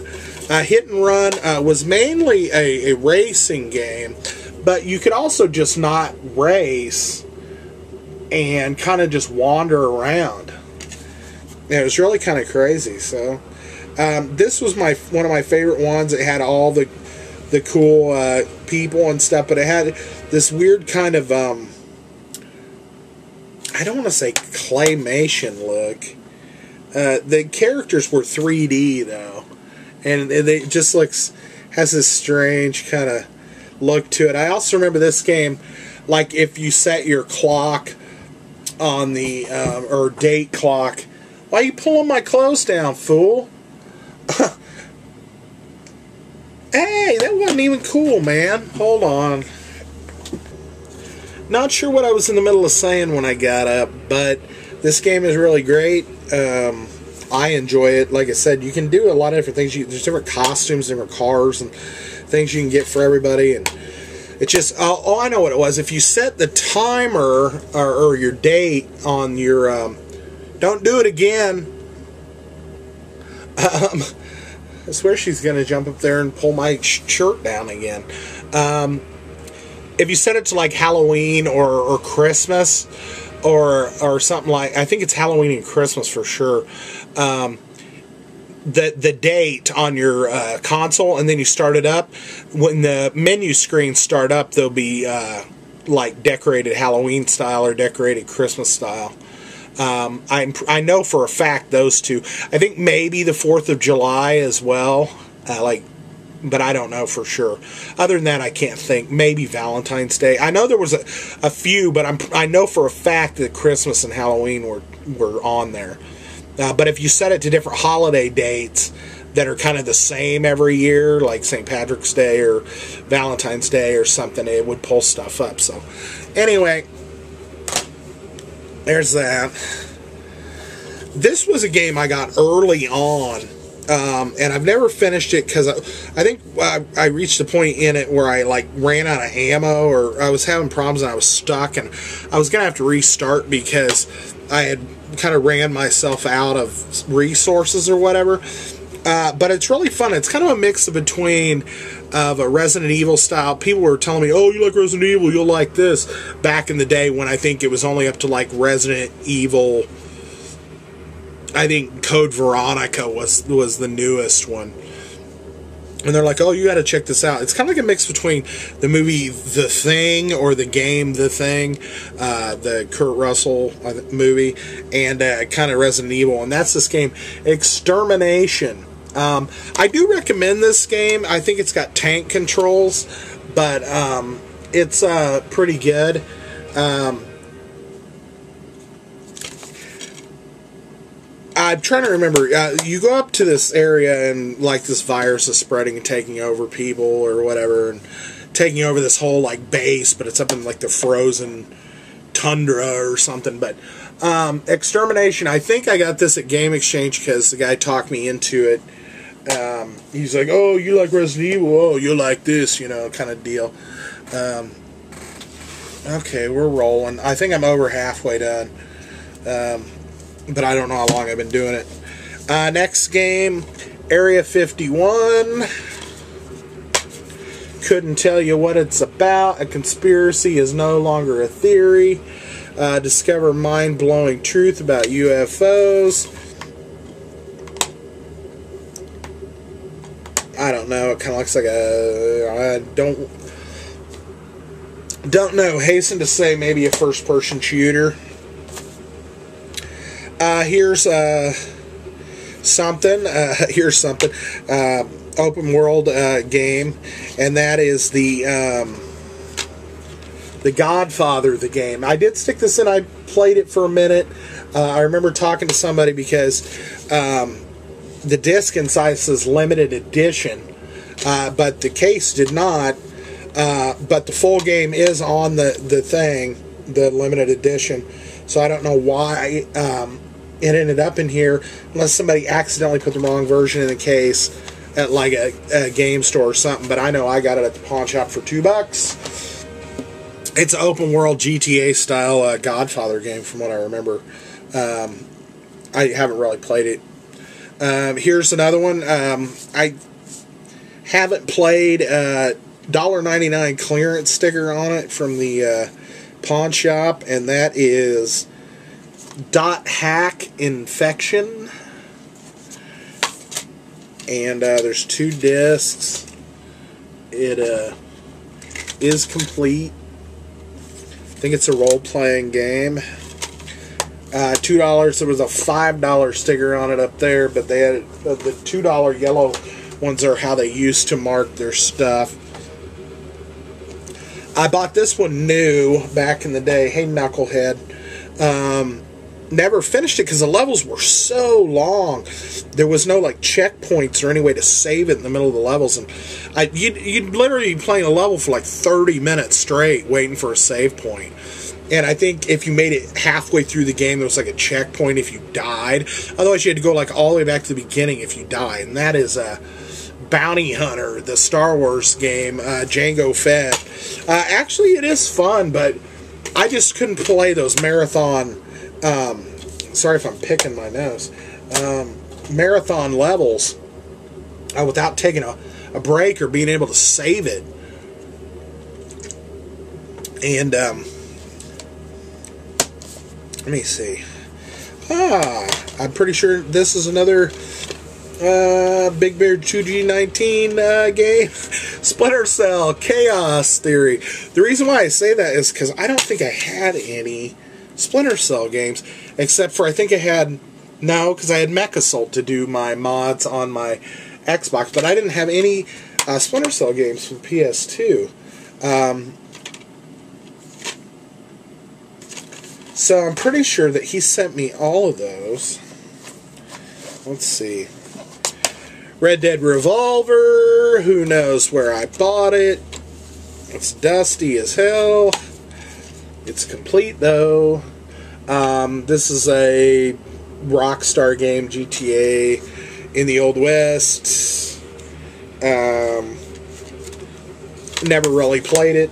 Hit and Run was mainly a racing game, but you could also just not race and kind of just wander around. And it was really kind of crazy. So this was one of my favorite ones. It had all the cool people and stuff, but it had this weird kind of I don't want to say claymation look. The characters were 3D though, and it just has this strange kind of look to it. I also remember this game, like if you set your clock on the or date clock. Why are you pulling my clothes down, fool? Hey, that wasn't even cool, man. Hold on. Not sure what I was in the middle of saying when I got up, but this game is really great. I enjoy it. Like I said, you can do a lot of different things. There's different costumes, different cars, and things you can get for everybody. And it's just, oh, I know what it was. If you set the timer or your date on your, don't do it again. I swear she's going to jump up there and pull my shirt down again. If you set it to like Halloween or Christmas or something like, I think it's Halloween and Christmas for sure. The date on your console, and then you start it up. When the menu screens start up, there'll be like decorated Halloween style or decorated Christmas style. I know for a fact those two. I think maybe the 4th of July as well. But I don't know for sure. Other than that, I can't think. Maybe Valentine's Day. I know there was a few, but I know for a fact that Christmas and Halloween were on there. But if you set it to different holiday dates that are kind of the same every year, like St. Patrick's Day or Valentine's Day or something, it would pull stuff up. So, anyway, there's that. This was a game I got early on, and I've never finished it because I think I reached a point in it where I like ran out of ammo, or I was having problems and I was stuck, and I was going to have to restart because I had kind of ran myself out of resources or whatever. But it's really fun. It's kind of a mix between of a Resident Evil style. People were telling me, oh, you like Resident Evil, you'll like this. Back in the day when I think it was only up to like Resident Evil, I think Code Veronica was the newest one. And they're like, oh, you got to check this out. It's kind of like a mix between the movie The Thing or the game The Thing, the Kurt Russell movie, and kind of Resident Evil. And that's this game, Extermination. I do recommend this game. I think it's got tank controls, but it's pretty good. I'm trying to remember. You go up to this area and like this virus is spreading and taking over people or whatever, and taking over this whole like base, but it's up in like the frozen tundra or something. But Extermination, I think I got this at Game Exchange because the guy talked me into it. He's like, oh, you like Resident Evil, oh, you like this, you know, kind of deal. Okay, we're rolling. I think I'm over halfway done. But I don't know how long I've been doing it. Next game, Area 51. Couldn't tell you what it's about. A conspiracy is no longer a theory. Discover mind-blowing truth about UFOs. I don't know. It kind of looks like a... I don't know. Hasten to say maybe a first-person shooter. Here's something. Here's something. Open world game, and that is the Godfather, the game. I did stick this in. I played it for a minute. I remember talking to somebody because the disc inside says limited edition, but the case did not. But the full game is on the thing, the limited edition. So I don't know why it ended up in here, unless somebody accidentally put the wrong version in the case at like a game store or something. But I know I got it at the pawn shop for $2. It's an open world GTA style Godfather game from what I remember. I haven't really played it. Here's another one. I haven't played $1.99 clearance sticker on it from the pawn shop, and that is .hack Infection, and there's 2 discs. It is complete. I think it's a role-playing game. $2. There was a $5 sticker on it up there, but they had the $2 yellow ones are how they used to mark their stuff. I bought this one new back in the day. Hey, Knucklehead. Never finished it because the levels were so long. There was no like checkpoints or any way to save it in the middle of the levels, and you'd literally be playing a level for like 30 minutes straight waiting for a save point. And I think if you made it halfway through the game, there was like a checkpoint if you died. Otherwise, you had to go like all the way back to the beginning if you died. And that is Bounty Hunter, the Star Wars game, Jango Fett. Actually, it is fun, but I just couldn't play those marathon... sorry if I'm picking my nose. Marathon levels without taking a break or being able to save it. And... let me see. I'm pretty sure this is another Big Bear 2G19 game. Splinter Cell Chaos Theory. The reason why I say that is because I don't think I had any Splinter Cell games, except for I think I had... No, because I had Mechasult to do my mods on my Xbox, but I didn't have any Splinter Cell games for PS2. So I'm pretty sure that he sent me all of those. Let's see. Red Dead Revolver. Who knows where I bought it. It's dusty as hell. It's complete though. This is a Rockstar game, GTA in the Old West. Never really played it.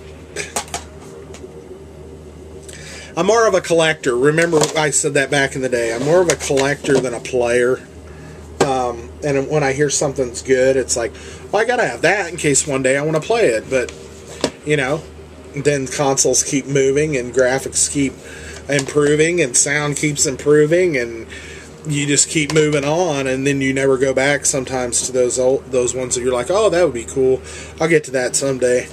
I'm more of a collector. Remember, I said that back in the day. I'm more of a collector than a player. And when I hear something's good, it's like, well, I gotta have that in case one day I want to play it. But, you know, then consoles keep moving and graphics keep improving and sound keeps improving and you just keep moving on, and then you never go back sometimes to those ones that you're like, oh, that would be cool. I'll get to that someday.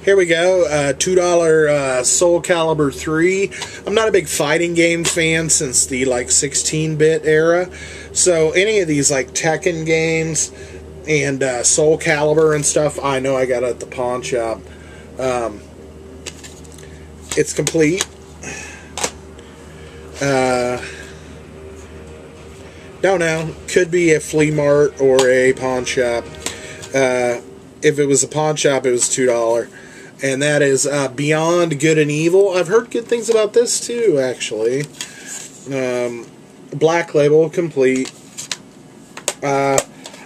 Here we go, $2 Soul Calibur 3. I'm not a big fighting game fan since the like 16-bit era, so any of these like Tekken games and Soul Calibur and stuff, I know I got at the pawn shop. It's complete. Don't know. Could be a flea mart or a pawn shop. If it was a pawn shop, it was $2. And that is Beyond Good and Evil. I've heard good things about this too, actually. Black Label, complete. I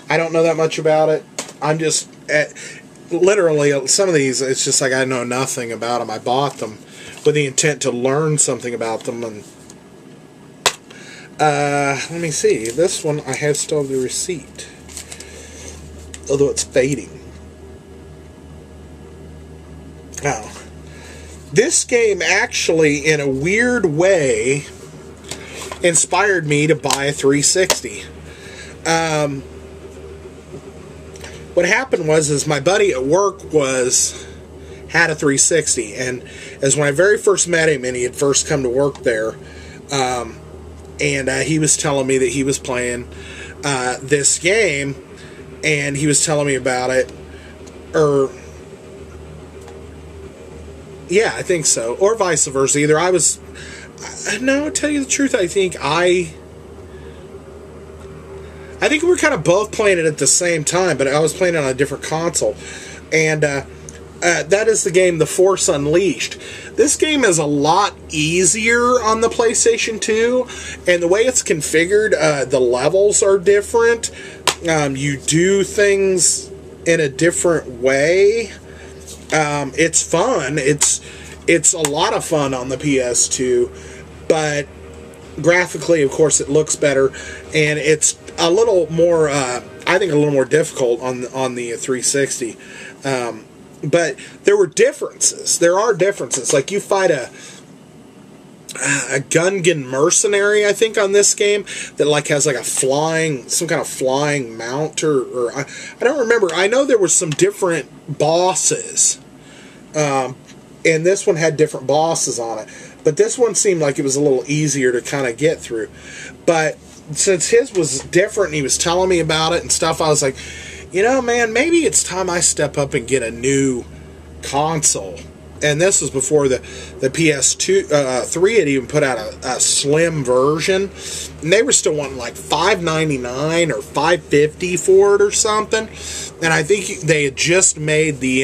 don't know that much about it. I'm just... literally, some of these, it's just like I know nothing about them. I bought them with the intent to learn something about them. And let me see. This one, I have still the receipt. Although it's fading. Now, this game actually, in a weird way, inspired me to buy a 360. What happened was my buddy at work had a 360, and as when I very first met him, and he had first come to work there, and he was telling me that he was playing this game, and he was telling me about it, yeah, I think so. Or vice versa. Either I was... No, to tell you the truth, I think we were kind of both playing it at the same time, but I was playing it on a different console. And that is the game The Force Unleashed. This game is a lot easier on the PlayStation 2, and the way it's configured, the levels are different. You do things in a different way. It's fun. It's a lot of fun on the PS2, but graphically, of course, it looks better, and it's a little more, I think, a little more difficult on the 360. But there were differences. There are differences. Like, you fight a Gungan mercenary, I think, on this game that like has like some kind of flying mount, or I don't remember. I know there were some different bosses, and this one had different bosses on it, but this one seemed like it was a little easier to kind of get through. But since his was different and he was telling me about it and stuff, I was like, you know, man, maybe it's time I step up and get a new console. And this was before the PS2, 3 had even put out a slim version, and they were still wanting like $5.99 or $5.50 for it or something. And I think they had just made the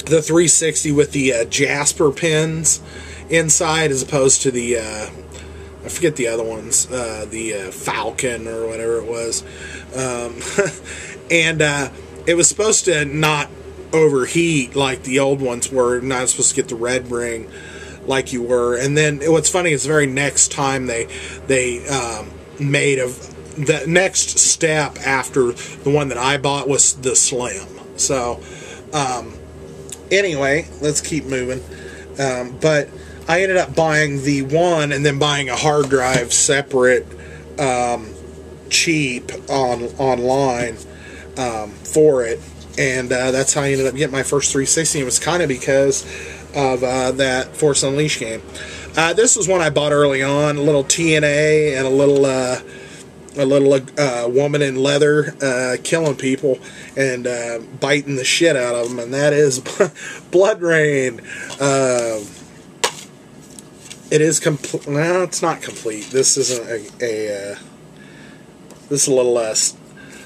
the 360 with the Jasper pins inside, as opposed to the I forget the other ones, the Falcon or whatever it was, and it was supposed to not overheat like the old ones were. Not supposed to get the red ring like you were. And then what's funny is the very next time they made the next step after the one that I bought was the Slim. So anyway, let's keep moving. But I ended up buying the one and then buying a hard drive separate, cheap online for it. And that's how I ended up getting my first 360. It was kind of because of that Force Unleashed game. This was one I bought early on, a little TNA and a little woman in leather killing people and biting the shit out of them, and that is Blood Rain. It is complete. No, it's not complete. This isn't this is a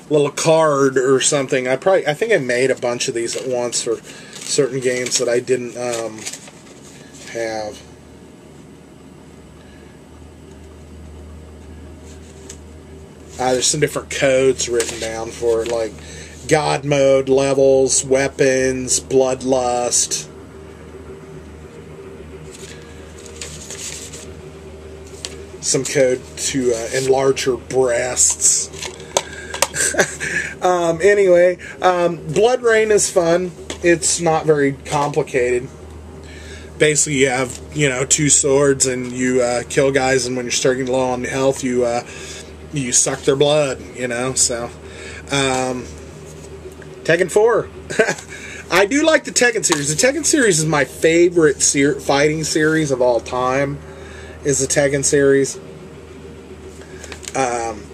little card or something. I think I made a bunch of these at once for certain games that I didn't have. There's some different codes written down for it, like God mode, levels, weapons, bloodlust. Some code to enlarge her breasts. Anyway, Blood Rain is fun. It's not very complicated. Basically, you have, two swords and you kill guys, and when you're starting low on health, you suck their blood, so. Tekken 4. I do like the Tekken series. The Tekken series is my favorite fighting series of all time, is the Tekken series.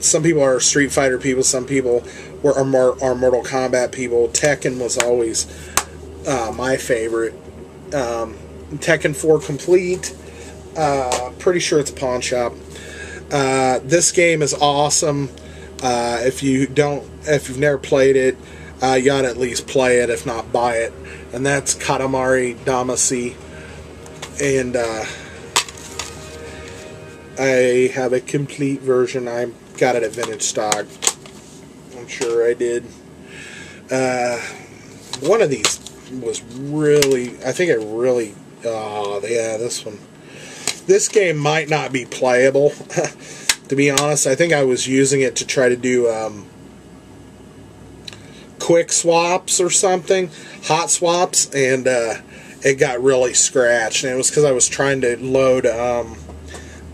Some people are Street Fighter people, some people are Mortal Kombat people. Tekken was always my favorite. Tekken 4 Complete. Pretty sure it's a pawn shop. This game is awesome. If you've never played it, you ought to at least play it, if not buy it. And that's Katamari Damacy. And I have a complete version. I got it at Vintage Stock. I'm sure I did. One of these was really, yeah, this one. This game might not be playable, to be honest. I think I was using it to try to do quick swaps or something, hot swaps, and it got really scratched. And it was because I was trying to load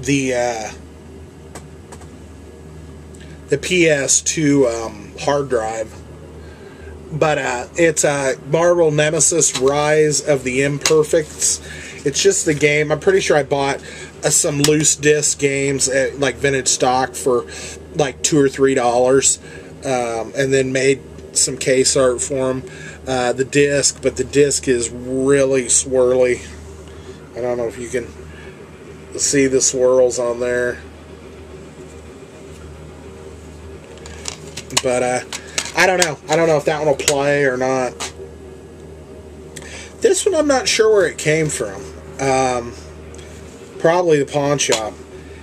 the PS2 hard drive. But it's Marvel Nemesis Rise of the Imperfects. It's just the game. I'm pretty sure I bought some loose disc games at like Vintage Stock for like $2 or $3, and then made some case art for them. The disc, but the disc is really swirly. I don't know if you can see the swirls on there, but I don't know. I don't know if that one will play or not. This one I'm not sure where it came from. Probably the pawn shop,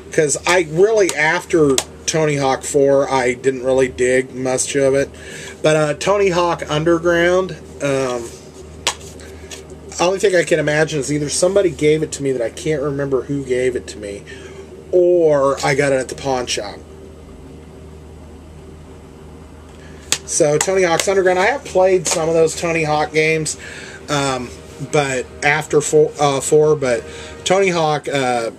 because I really, after Tony Hawk 4, I didn't really dig much of it. But Tony Hawk Underground, only thing I can imagine is either somebody gave it to me that I can't remember who gave it to me, or I got it at the pawn shop. So Tony Hawk's Underground, I have played some of those Tony Hawk games, but after 4, but Tony Hawk 2,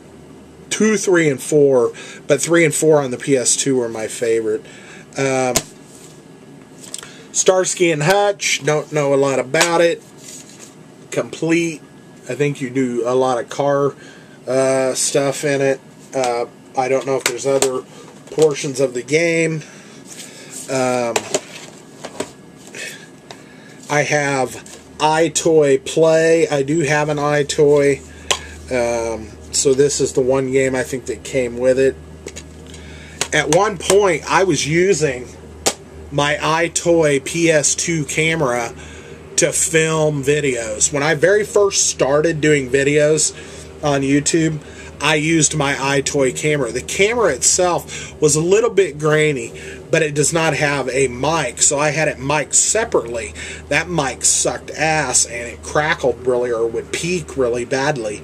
3, and 4, but 3 and 4 on the PS2 were my favorite. Starsky and Hutch, don't know a lot about it. Complete, I think you do a lot of car stuff in it. I don't know if there's other portions of the game. I have iToy Play. I do have an iToy. So this is the one game I think that came with it. At one point, I was using my iToy PS2 camera to film videos. When I very first started doing videos on YouTube, I used my iToy camera. The camera itself was a little bit grainy, but it does not have a mic, so I had it mic'd separately. That mic sucked ass, and it crackled really, or would peak really badly.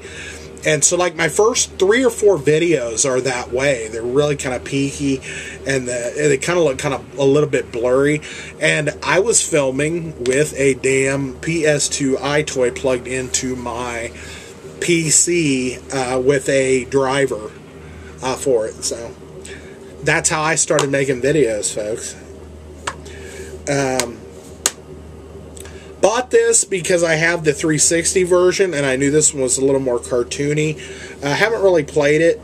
And so, like, my first 3 or 4 videos are that way. They're really kind of peaky, and they kind of look kind of a little bit blurry. And I was filming with a damn PS2 iToy plugged into my PC with a driver for it. So that's how I started making videos, folks. Bought this because I have the 360 version, and I knew this one was a little more cartoony. I haven't really played it,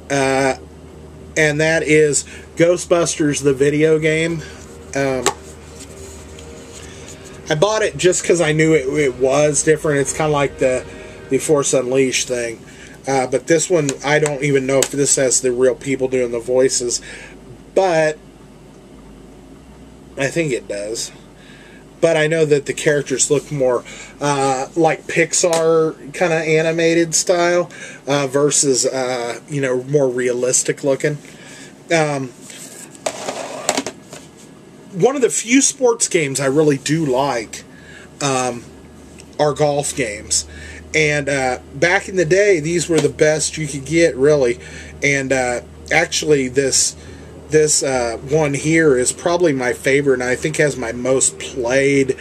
and that is Ghostbusters, the video game. I bought it just because I knew it was different. It's kind of like the Force Unleashed thing. But this one, I don't even know if this has the real people doing the voices, but I think it does. But I know that the characters look more like Pixar kind of animated style versus, you know, more realistic looking. One of the few sports games I really do like are golf games. And back in the day, these were the best you could get, really. And actually, this one here is probably my favorite, and I think has my most played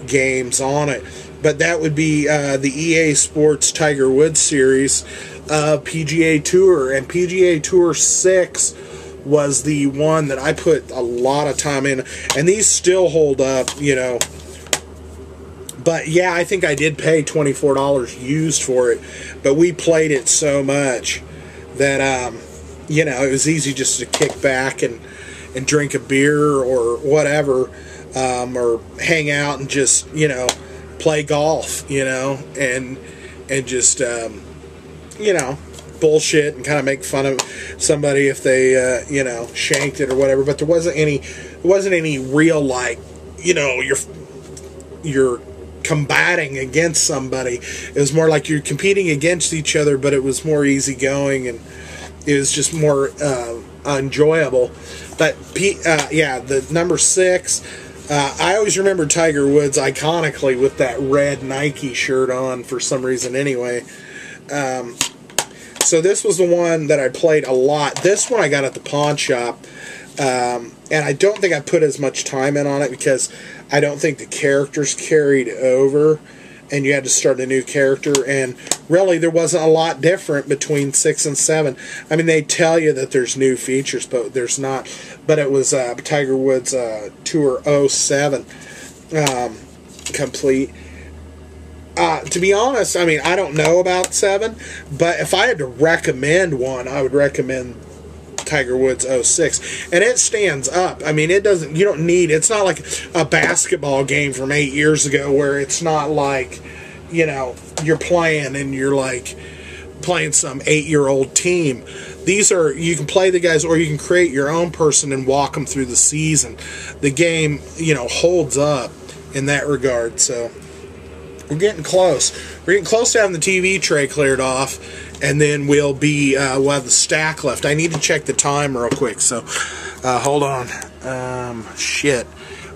games on it. But that would be the EA Sports Tiger Woods series, PGA Tour. And PGA Tour 6 was the one that I put a lot of time in. And these still hold up, you know. But yeah, I think I did pay $24 used for it. But we played it so much that, you know, it was easy just to kick back and drink a beer or whatever, or hang out and just, you know, play golf, you know, and just, you know, bullshit and kind of make fun of somebody if they, you know, shanked it or whatever. But there wasn't any real, like, you know, you're combating against somebody. It was more like you're competing against each other, but it was more easygoing, and it was just more enjoyable. But yeah, the number 6, I always remember Tiger Woods iconically with that red Nike shirt on for some reason anyway. So this was the one that I played a lot. This one I got at the pawn shop, and I don't think I put as much time in on it because I don't think the characters carried over, and you had to start a new character, and really there wasn't a lot different between 6 and 7. I mean, they tell you that there's new features, but there's not. But it was Tiger Woods Tour 07 complete. To be honest, I mean, I don't know about 7, but if I had to recommend one, I would recommend Tiger Woods 06, and it stands up. I mean, it doesn't, you don't need, it's not like a basketball game from 8 years ago where it's not like, you know, you're playing and you're like playing some 8-year-old team. These are, you can play the guys, or you can create your own person and walk them through the season. The game, you know, holds up in that regard. So we're getting close. We're getting close to having the TV tray cleared off, and then we'll have the stack left. I need to check the time real quick, so hold on. Shit.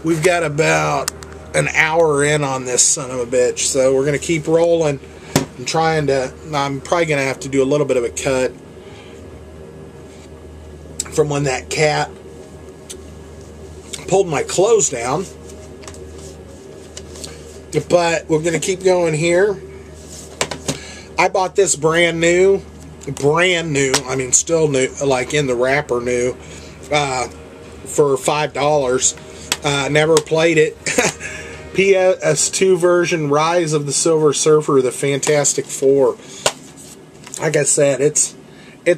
We've got about an hour in on this son of a bitch, so we're going to keep rolling. I'm probably going to have to do a little bit of a cut from when that cat pulled my clothes down. But we're going to keep going here. I bought this brand new, I mean still new, like in the wrapper new, for $5. Never played it. PS2 version, Rise of the Silver Surfer, the Fantastic Four. Like I said, it's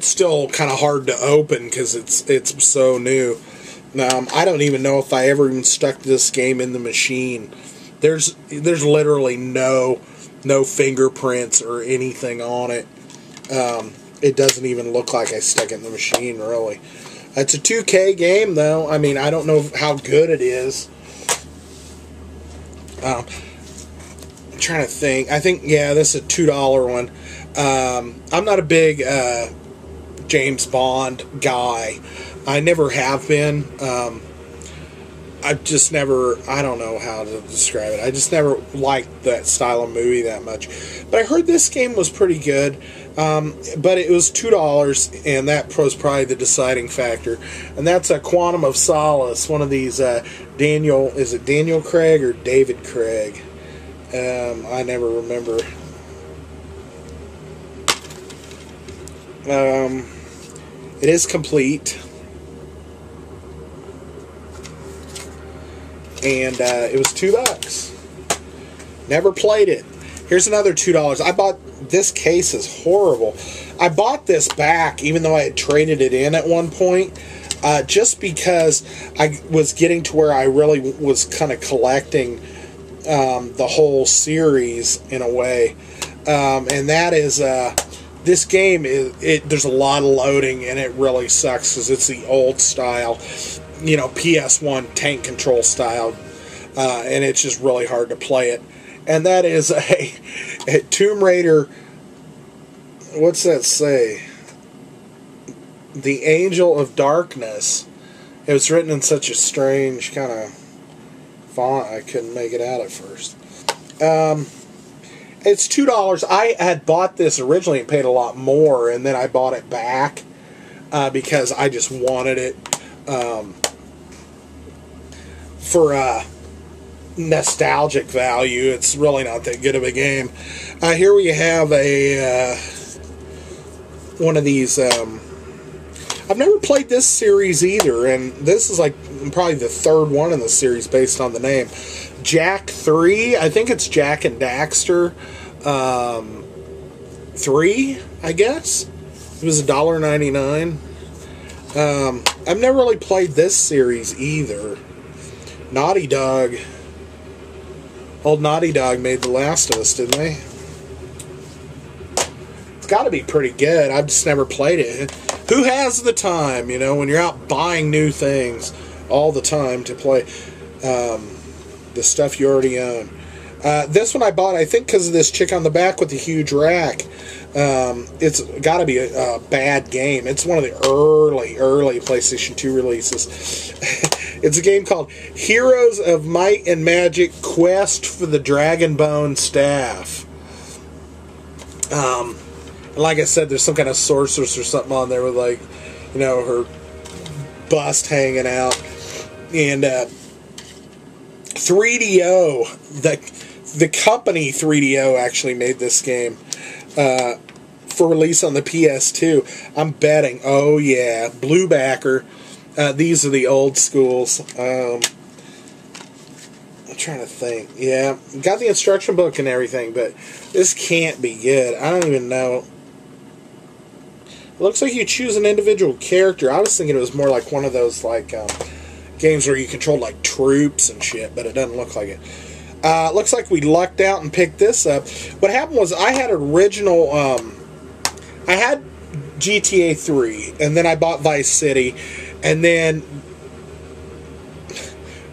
still kind of hard to open because it's so new. I don't even know if I ever even stuck this game in the machine. There's literally no fingerprints or anything on it. It doesn't even look like I stuck it in the machine, really. It's a 2K game, though. I mean, I don't know how good it is. trying to think. I think, yeah, this is a $2 one. I'm not a big James Bond guy. I never have been. I've just never, I don't know how to describe it. I just never liked that style of movie that much. But I heard this game was pretty good. But it was $2, and that was probably the deciding factor. And that's a Quantum of Solace, one of these Daniel, is it Daniel Craig or David Craig? I never remember. It is complete. And it was $2. Never played it. Here's another $2. I bought, this case is horrible. I bought this back even though I had traded it in at one point, just because I was getting to where I really was kind of collecting the whole series in a way. And that is, this game, there's a lot of loading and it really sucks because it's the old style, you know, PS1 tank control style, and it's just really hard to play it. And that is a Tomb Raider, what's that say? The Angel of Darkness. It was written in such a strange kind of font, I couldn't make it out at first. It's $2. I had bought this originally and paid a lot more, and then I bought it back because I just wanted it for nostalgic value. It's really not that good of a game. Here we have a one of these. I've never played this series either, and this is like probably the third one in the series based on the name. Jack 3, I think it's Jack and Daxter 3, I guess. It was $1.99. I've never really played this series either. Naughty Dog. Old Naughty Dog made The Last of Us, didn't they? It's got to be pretty good. I've just never played it. Who has the time, you know, when you're out buying new things all the time to play the stuff you already own? This one I bought, I think, because of this chick on the back with the huge rack. It's got to be a bad game. It's one of the early PlayStation 2 releases. It's a game called Heroes of Might and Magic Quest for the Dragonbone Staff. Like I said, there's some kind of sorceress or something on there with, like, you know, her bust hanging out. And 3DO, the company 3DO actually made this game for release on the PS2. I'm betting, oh yeah, blue backer. These are the old schools. I'm trying to think. Yeah, got the instruction book and everything, but this can't be good. I don't even know. It looks like you choose an individual character. I was thinking it was more like one of those like games where you controlled like troops and shit, but it doesn't look like it. Looks like we lucked out and picked this up. What happened was I had original. I had GTA 3, and then I bought Vice City, and then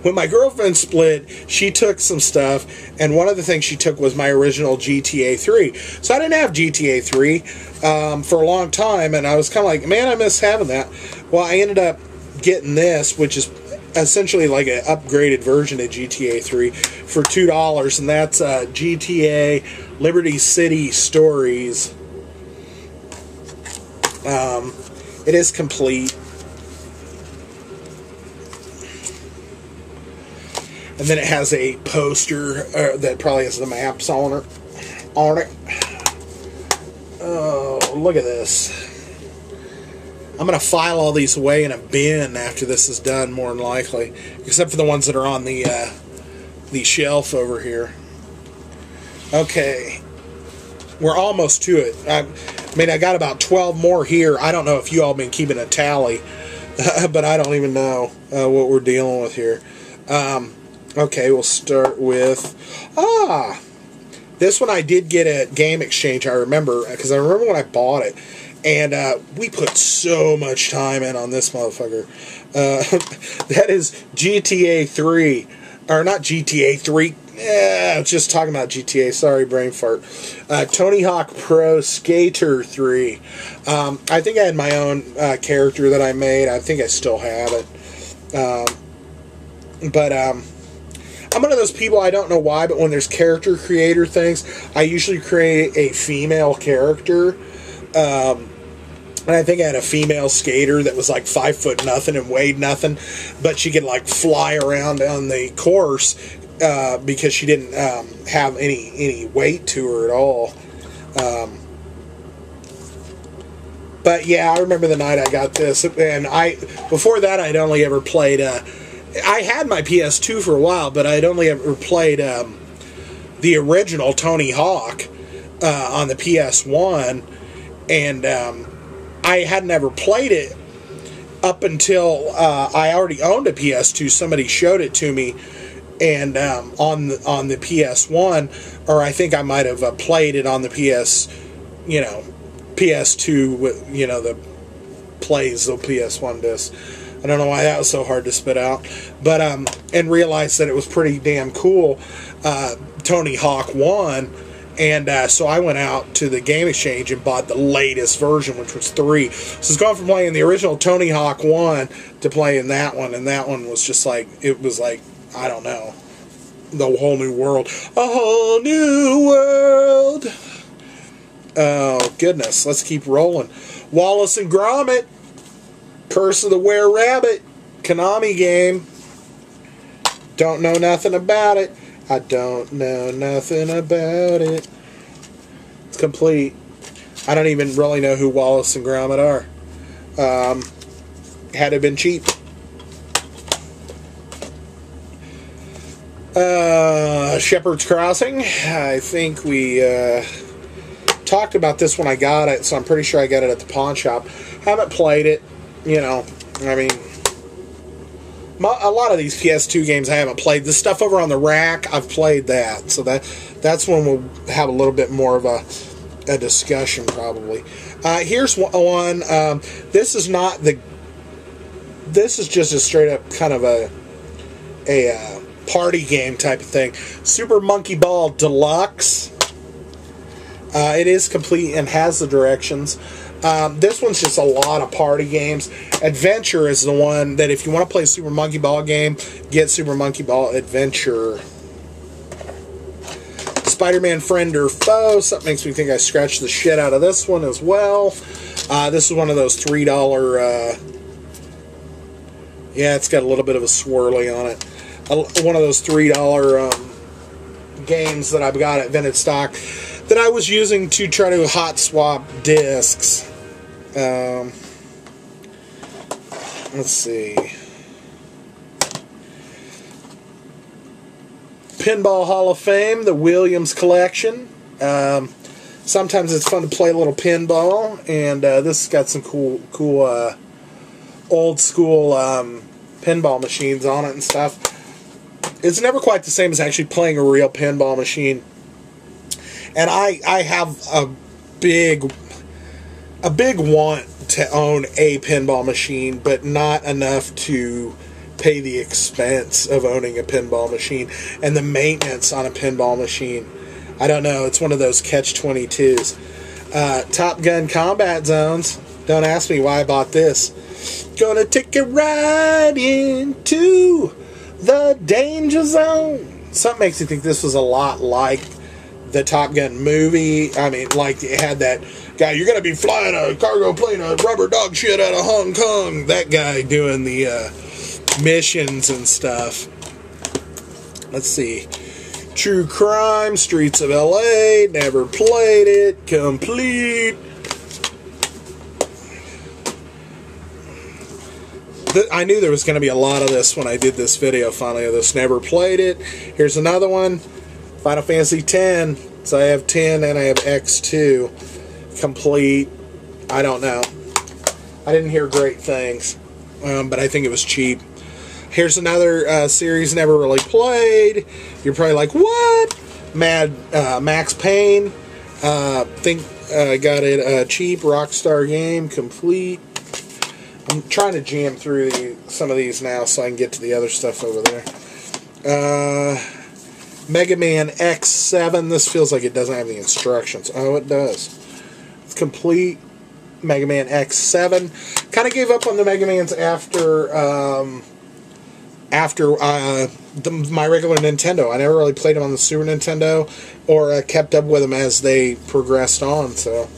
when my girlfriend split, she took some stuff, and one of the things she took was my original GTA 3. So I didn't have GTA 3 for a long time, and I was kind of like, man, I miss having that. Well, I ended up getting this, which is essentially like an upgraded version of GTA 3 for $2, and that's GTA Liberty City Stories. It is complete. And then it has a poster that probably has the maps on it. Oh, look at this. I'm going to file all these away in a bin after this is done, more than likely. Except for the ones that are on the shelf over here. Okay. We're almost to it. I mean, I got about 12 more here. I don't know if you all been keeping a tally. But I don't even know what we're dealing with here. Okay, we'll start with... This one I did get at Game Exchange, I remember. Because I remember when I bought it. And we put so much time in on this motherfucker. That is GTA 3. Or not GTA 3. Yeah, I was just talking about GTA. Sorry, brain fart. Tony Hawk Pro Skater 3. I think I had my own character that I made. I think I still have it. But I'm one of those people, I don't know why, but when there's character creator things, I usually create a female character. And I think I had a female skater that was like 5 foot nothing and weighed nothing, but she could like fly around on the course because she didn't have any weight to her at all. But yeah, I remember the night I got this, and before that I'd only ever played. I had my PS2 for a while, but I'd only ever played the original Tony Hawk on the PS1, and I had never played it up until I already owned a PS2. Somebody showed it to me, and on the PS1, or I think I might have played it on the PS2 with the plays the PS1 disc. I don't know why that was so hard to spit out, but and realized that it was pretty damn cool. Tony Hawk 1. And so I went out to the Game Exchange and bought the latest version, which was 3. So it's gone from playing the original Tony Hawk 1 to playing that one, and that one was just like, it was like, I don't know, the whole new world. A whole new world! Oh, goodness, let's keep rolling. Wallace and Gromit, Curse of the Were-Rabbit, Konami game. Don't know nothing about it. I don't know nothing about it. It's complete. I don't even really know who Wallace and Gromit are. Had it been cheap. Shepherd's Crossing. I think we talked about this when I got it, so I'm pretty sure I got it at the pawn shop. Haven't played it. I mean, a lot of these PS2 games I haven't played. The stuff over on the rack, I've played that. So that's when we'll have a little bit more of a discussion, probably. Here's one. This is not the... This is just a straight up kind of a party game type of thing. Super Monkey Ball Deluxe. It is complete and has the directions. This one's just a lot of party games. Adventure is the one that if you want to play a Super Monkey Ball game, get Super Monkey Ball Adventure. Spider-Man Friend or Foe. Something makes me think I scratched the shit out of this one as well. This is one of those $3... yeah, it's got a little bit of a swirly on it. One of those $3 games that I've got at Vintage Stock that I was using to try to hot swap discs. Let's see. Pinball Hall of Fame, the Williams Collection. Sometimes it's fun to play a little pinball, and this has got some cool old school pinball machines on it and stuff. It's never quite the same as actually playing a real pinball machine. And I have a big want to own a pinball machine, but not enough to pay the expense of owning a pinball machine and the maintenance on a pinball machine. I don't know. It's one of those catch-22s. Top Gun Combat Zones. Don't ask me why I bought this. Gonna take a ride into the danger zone. Something makes me think this was a lot like the Top Gun movie. I mean, like it had that guy, you're going to be flying a cargo plane of rubber dog shit out of Hong Kong. That guy doing the missions and stuff. Let's see. True Crime, Streets of LA. Never played it. Complete. I knew there was going to be a lot of this when I did this video finally of this. Never played it. Here's another one. Final Fantasy X. So I have 10 and I have X2. Complete. I don't know. I didn't hear great things. But I think it was cheap. Here's another series never really played. You're probably like, what? Max Payne. Think I got it cheap. Rockstar game. Complete. I'm trying to jam through some of these now so I can get to the other stuff over there. Mega Man X7. This feels like it doesn't have the instructions. Oh, it does. It's complete. Mega Man X7. Kind of gave up on the Mega Mans after my regular Nintendo. I never really played them on the Super Nintendo or kept up with them as they progressed on. So,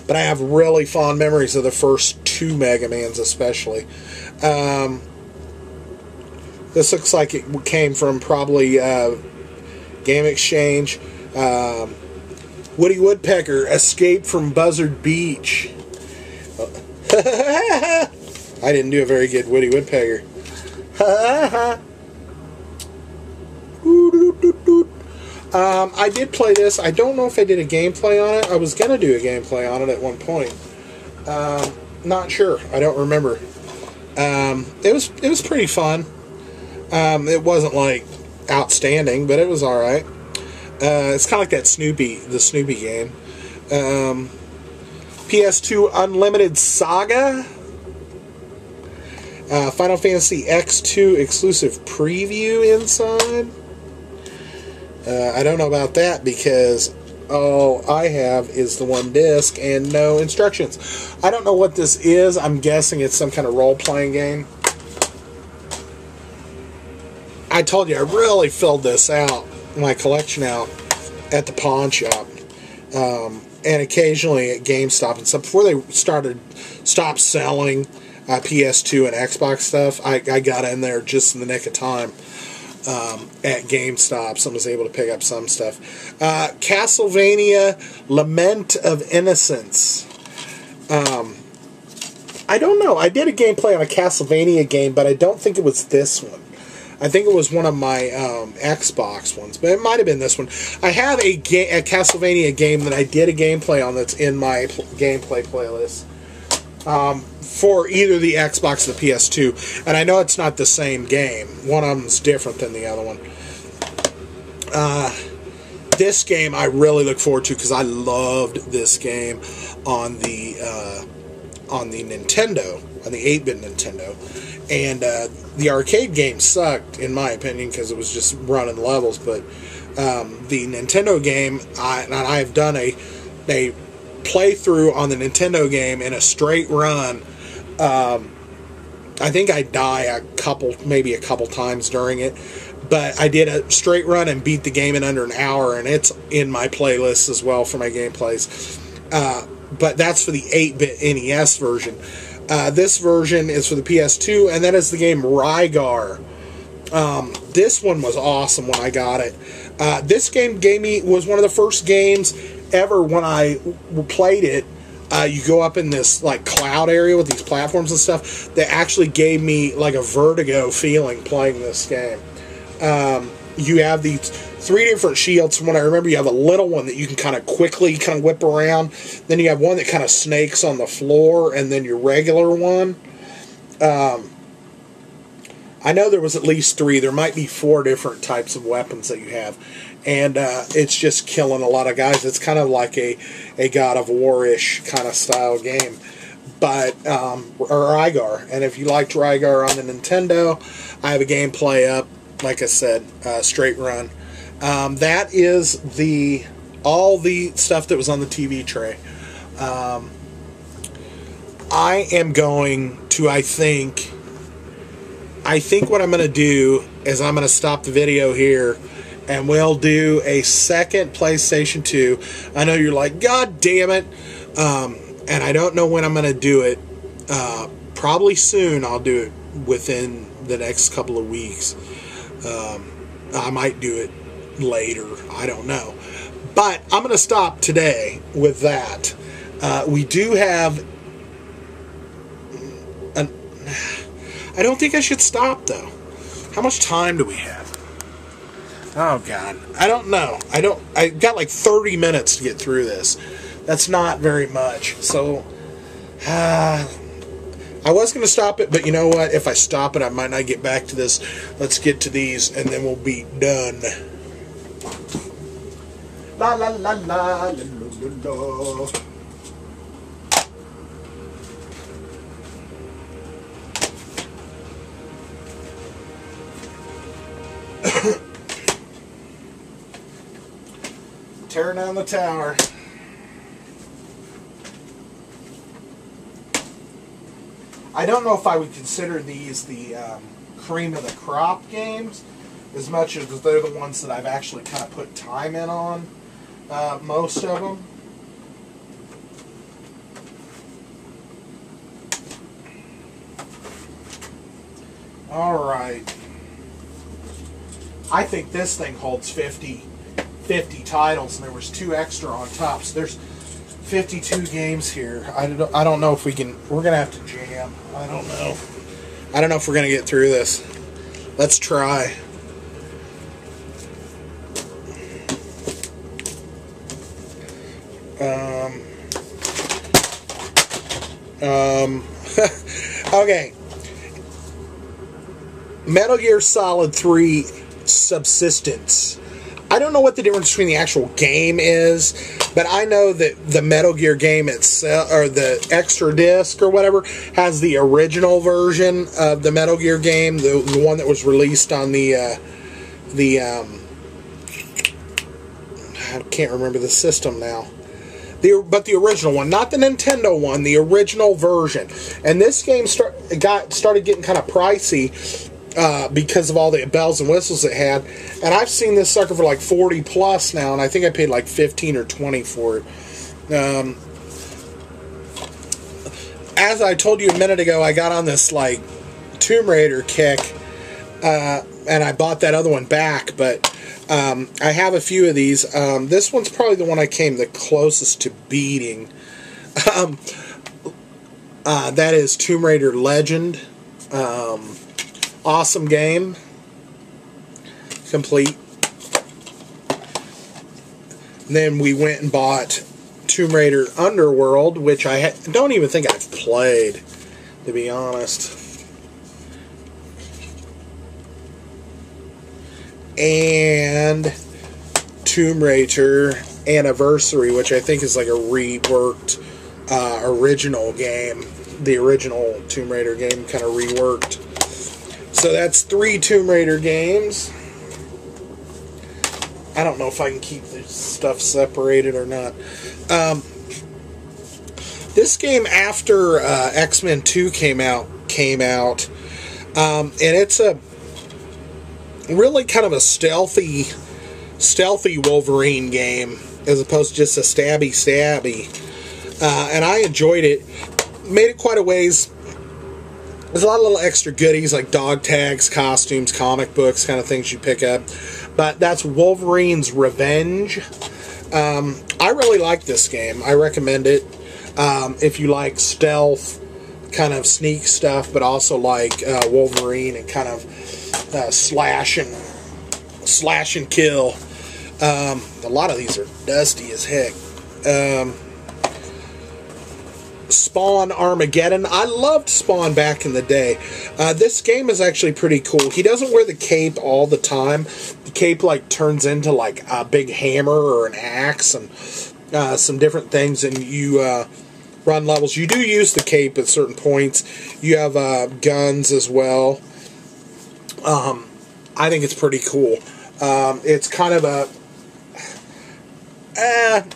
but I have really fond memories of the first two Mega Mans, especially. This looks like it came from probably Game Exchange. Woody Woodpecker, Escape from Buzzard Beach. I didn't do a very good Woody Woodpecker. I did play this. I don't know if I did a gameplay on it. I was going to do a gameplay on it at one point. Not sure. I don't remember. It was pretty fun. It wasn't like outstanding, but it was alright. It's kind of like that the Snoopy game. PS2 Unlimited Saga. Final Fantasy X2 exclusive preview inside. I don't know about that because all I have is the one disc and no instructions. I don't know what this is. I'm guessing it's some kind of role-playing game. I told you I really filled this out, my collection out, at the pawn shop. And occasionally at GameStop and stuff. Before they stopped selling PS2 and Xbox stuff, I got in there just in the nick of time at GameStop. So I was able to pick up some stuff. Castlevania Lament of Innocence. I don't know. I did a gameplay on a Castlevania game, but I don't think it was this one. I think it was one of my Xbox ones, but it might have been this one. I have a Castlevania game that I did a gameplay on that's in my gameplay playlist for either the Xbox or the PS2, and I know it's not the same game. One of them's different than the other one. This game I really look forward to because I loved this game on the Nintendo, on the 8-bit Nintendo. And the arcade game sucked, in my opinion, because it was just running levels. But the Nintendo game, I have done a playthrough on the Nintendo game in a straight run. I think I die maybe a couple times during it. But I did a straight run and beat the game in under an hour, and it's in my playlist as well for my gameplays. But that's for the 8-bit NES version. This version is for the PS2, and that is the game Rygar. This one was awesome when I got it. This game was one of the first games ever when I played it. You go up in this like cloud area with these platforms and stuff that actually gave me like a vertigo feeling playing this game. You have these 3 different shields. From what I remember, you have a little one that you can kind of quickly whip around. Then you have one that kind of snakes on the floor, and then your regular one. I know there was at least 3. There might be 4 different types of weapons that you have. And it's just killing a lot of guys. It's kind of like a God of War-ish kind of style game. But, or Rygar. And if you liked Rygar on the Nintendo, I have a gameplay up. Like I said, straight run. That is all the stuff that was on the TV tray. I am going to, I think what I'm going to do is I'm going to stop the video here, and we'll do a second PlayStation 2. I know you're like, God damn it. And I don't know when I'm going to do it. Probably soon. I'll do it within the next couple of weeks. I might do it later. I don't know. But I'm going to stop today with that. We do have... I don't think I should stop, though. How much time do we have? Oh, God. I don't know. I got like 30 minutes to get through this. That's not very much. So... I was going to stop it, but you know what? If I stop it, I might not get back to this. Let's get to these, and then we'll be done. La la la la la la la. Tearing down the tower. I don't know if I would consider these the cream of the crop games, as much as they're the ones that I've actually kind of put time in on, most of them. Alright. I think this thing holds 50 titles, and there was 2 extra on top, so there's 52 games here. I don't know if we can. We're gonna have to jam. I don't know. I don't know if we're gonna get through this. Let's try. Okay. Metal Gear Solid 3 Subsistence. I don't know what the difference between the actual game is, but I know that the Metal Gear game itself, or the extra disc or whatever, has the original version of the Metal Gear game, the one that was released on I can't remember the system now. But the original one, not the Nintendo one, the original version. And this game started getting kind of pricey because of all the bells and whistles it had. And I've seen this sucker for like 40 plus now, and I think I paid like 15 or 20 for it. As I told you a minute ago, I got on this like Tomb Raider kick, and I bought that other one back, but I have a few of these. This one's probably the one I came the closest to beating. That is Tomb Raider Legend. Awesome game. Complete. And then we went and bought Tomb Raider Underworld, which I don't even think I've played, to be honest. And Tomb Raider Anniversary, which I think is like a reworked original game. The original Tomb Raider game kind of reworked. So that's 3 Tomb Raider games. I don't know if I can keep this stuff separated or not. This game, after X-Men 2 came out, and it's a really kind of a stealthy Wolverine game, as opposed to just a stabby. And I enjoyed it. Made it quite a ways. There's a lot of little extra goodies like dog tags, costumes, comic books, kind of things you pick up. But that's Wolverine's Revenge. I really like this game. I recommend it. If you like stealth, kind of sneak stuff, but also like Wolverine and kind of slash and kill. A lot of these are dusty as heck. Spawn Armageddon. I loved Spawn back in the day. This game is actually pretty cool. He doesn't wear the cape all the time. The cape like turns into like a big hammer or an axe and some different things, and you run levels. You do use the cape at certain points. You have guns as well. I think it's pretty cool. It's kind of a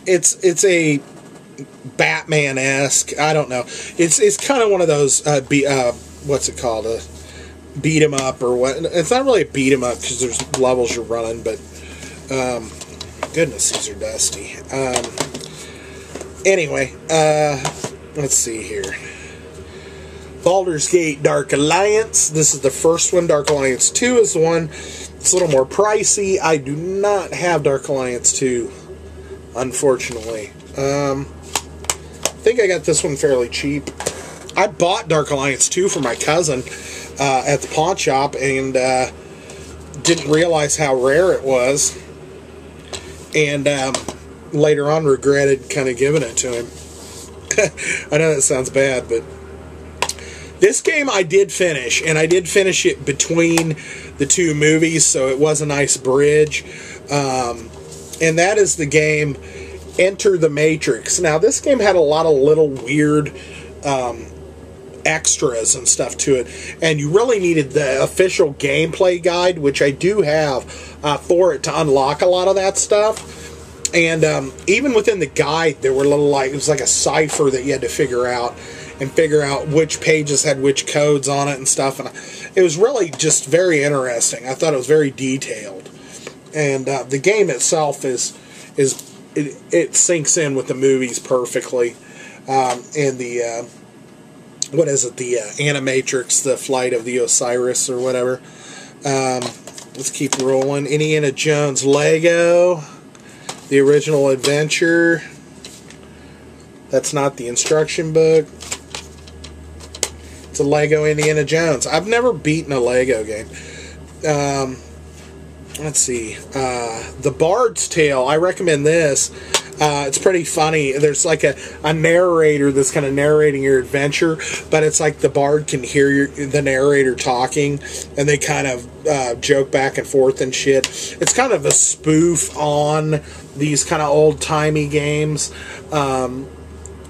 it's a Batman-esque. I don't know. It's kind of one of those what's it called? A beat 'em up or what? It's not really a beat 'em up because there's levels you're running, but goodness, these are dusty. Anyway, let's see here. Baldur's Gate Dark Alliance. This is the first one. Dark Alliance 2 is the one. It's a little more pricey. I do not have Dark Alliance 2, unfortunately. I think I got this one fairly cheap. I bought Dark Alliance 2 for my cousin at the pawn shop, and didn't realize how rare it was, and later on regretted kind of giving it to him. I know that sounds bad, but this game I did finish, and I did finish it between the 2 movies, so it was a nice bridge. And that is the game Enter the Matrix. Now, this game had a lot of little weird extras and stuff to it, and you really needed the official gameplay guide, which I do have for it, to unlock a lot of that stuff. And even within the guide, there were little, like, it was like a cipher that you had to figure out which pages had which codes on it and stuff. And it was really just very interesting. I thought it was very detailed. And the game itself it sinks in with the movies perfectly. And the, what is it, the Animatrix, the Flight of the Osiris or whatever. Let's keep rolling. Indiana Jones Lego, the original adventure. That's not the instruction book. It's a Lego Indiana Jones. I've never beaten a Lego game. Let's see. The Bard's Tale. I recommend this. It's pretty funny. There's like a narrator that's kind of narrating your adventure, but it's like the bard can hear the narrator talking, and they kind of joke back and forth and shit. It's kind of a spoof on these kind of old-timey games.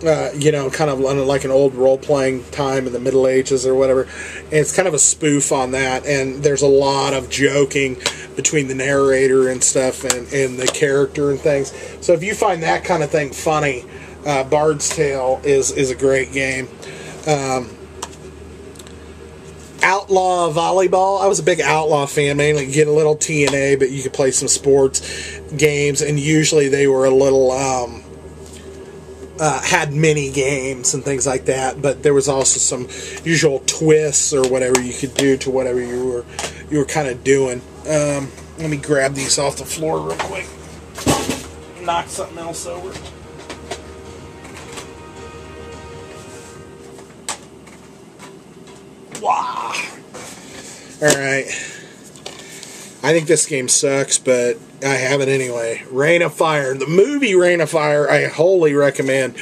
You know, kind of like an old role-playing time in the Middle Ages or whatever. And it's kind of a spoof on that, and there's a lot of joking between the narrator and stuff and the character and things. So if you find that kind of thing funny, Bard's Tale is a great game. Outlaw Volleyball. I was a big Outlaw fan, mainly get a little TNA, but you could play some sports games, and usually they were a little... had mini games and things like that, but there was also some usual twists or whatever you could do to whatever you were kind of doing. Let me grab these off the floor real quick. Knock something else over. Wow. Alright. I think this game sucks, but I have it anyway. Reign of Fire. The movie Reign of Fire, I wholly recommend.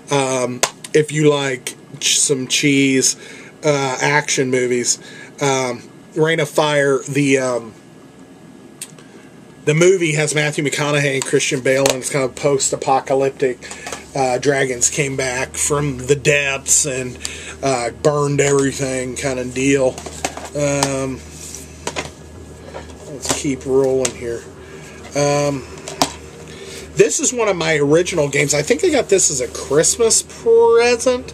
If you like some cheese action movies. Reign of Fire, the movie has Matthew McConaughey and Christian Bale, and it's kind of post-apocalyptic. Dragons came back from the depths and burned everything kind of deal. Let's keep rolling here. This is one of my original games. I think I got this as a Christmas present.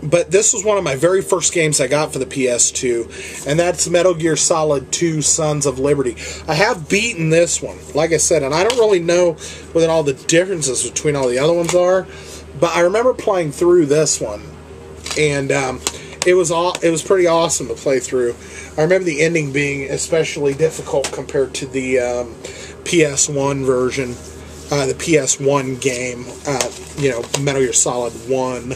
But this was one of my very first games I got for the PS2, and that's Metal Gear Solid 2 Sons of Liberty. I have beaten this one, like I said, and I don't really know what all the differences between all the other ones are, but I remember playing through this one, and it was pretty awesome to play through. I remember the ending being especially difficult compared to the PS1 version, the PS1 game, you know, Metal Gear Solid 1.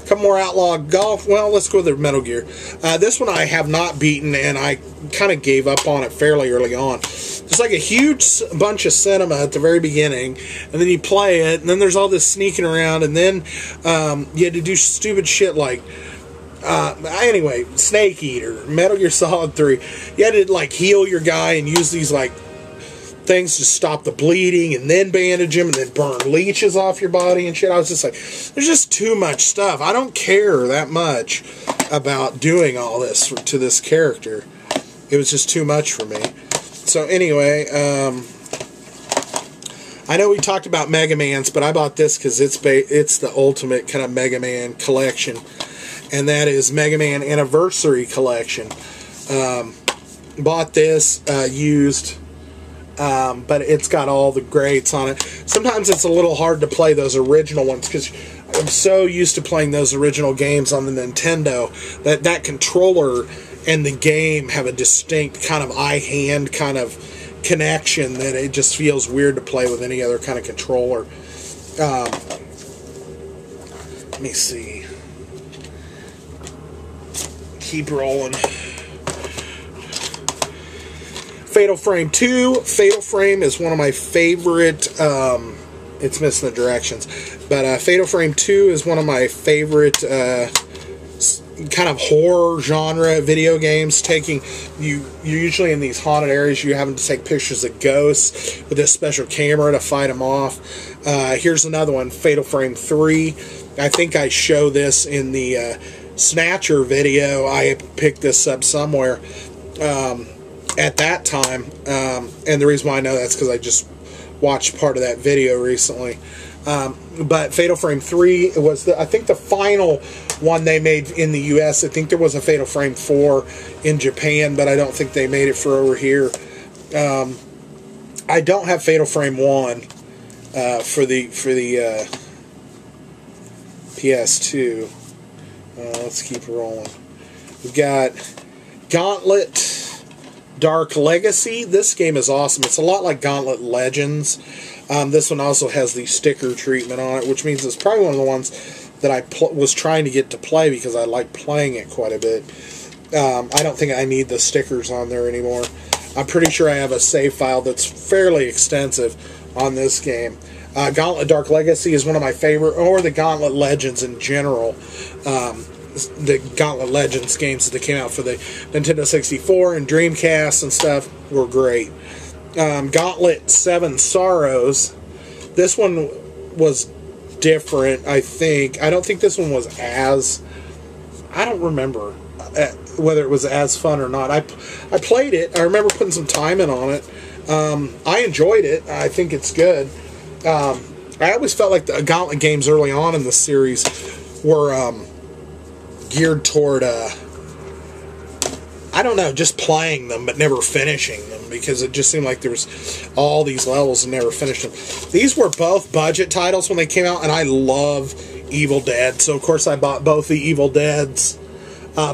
Couple more Outlaw Golf. Well, let's go with the Metal Gear. This one I have not beaten, and I kind of gave up on it fairly early on. There's like a huge bunch of cinema at the very beginning, and then you play it, and then there's all this sneaking around, and then you had to do stupid shit like anyway, Snake Eater, Metal Gear Solid 3. You had to like heal your guy and use these like things to stop the bleeding, and then bandage him, and then burn leeches off your body and shit. I was just like, there's just too much stuff. I don't care that much about doing all this to this character. It was just too much for me. So anyway, I know we talked about Mega Mans, but I bought this because it's the ultimate kind of Mega Man collection, and that is Mega Man Anniversary Collection. Bought this used. But it's got all the greats on it. Sometimes it's a little hard to play those original ones because I'm so used to playing those original games on the Nintendo that controller and the game have a distinct kind of eye-hand kind of connection that it just feels weird to play with any other kind of controller. Let me see. Keep rolling. Fatal Frame 2. Fatal Frame is one of my favorite, it's missing the directions, but Fatal Frame 2 is one of my favorite kind of horror genre video games. You're usually in these haunted areas, you're having to take pictures of ghosts with this special camera to fight them off. Here's another one, Fatal Frame 3. I think I show this in the Snatcher video. I picked this up somewhere. at that time. And the reason why I know that's because I just watched part of that video recently. But Fatal Frame 3 was, I think, the final one they made in the U.S. I think there was a Fatal Frame 4 in Japan, but I don't think they made it for over here. I don't have Fatal Frame 1 for the PS2. Let's keep rolling. We've got Gauntlet Dark Legacy. This game is awesome. It's a lot like Gauntlet Legends. This one also has the sticker treatment on it, which means it's probably one of the ones that I was trying to get to play because I like playing it quite a bit. I don't think I need the stickers on there anymore. I'm pretty sure I have a save file that's fairly extensive on this game. Gauntlet Dark Legacy is one of my favorite, or the Gauntlet Legends in general. The Gauntlet Legends games that came out for the Nintendo 64 and Dreamcast and stuff were great. Gauntlet 7 Sorrows. This one was different, I think. I don't think this one was as... I don't remember whether it was as fun or not. I played it. I remember putting some time in on it. I enjoyed it. I think it's good. I always felt like the Gauntlet games early on in the series were geared toward, I don't know, just playing them but never finishing them, because it just seemed like there was all these levels and never finished them. These were both budget titles when they came out, and I love Evil Dead, so of course I bought both the Evil Deads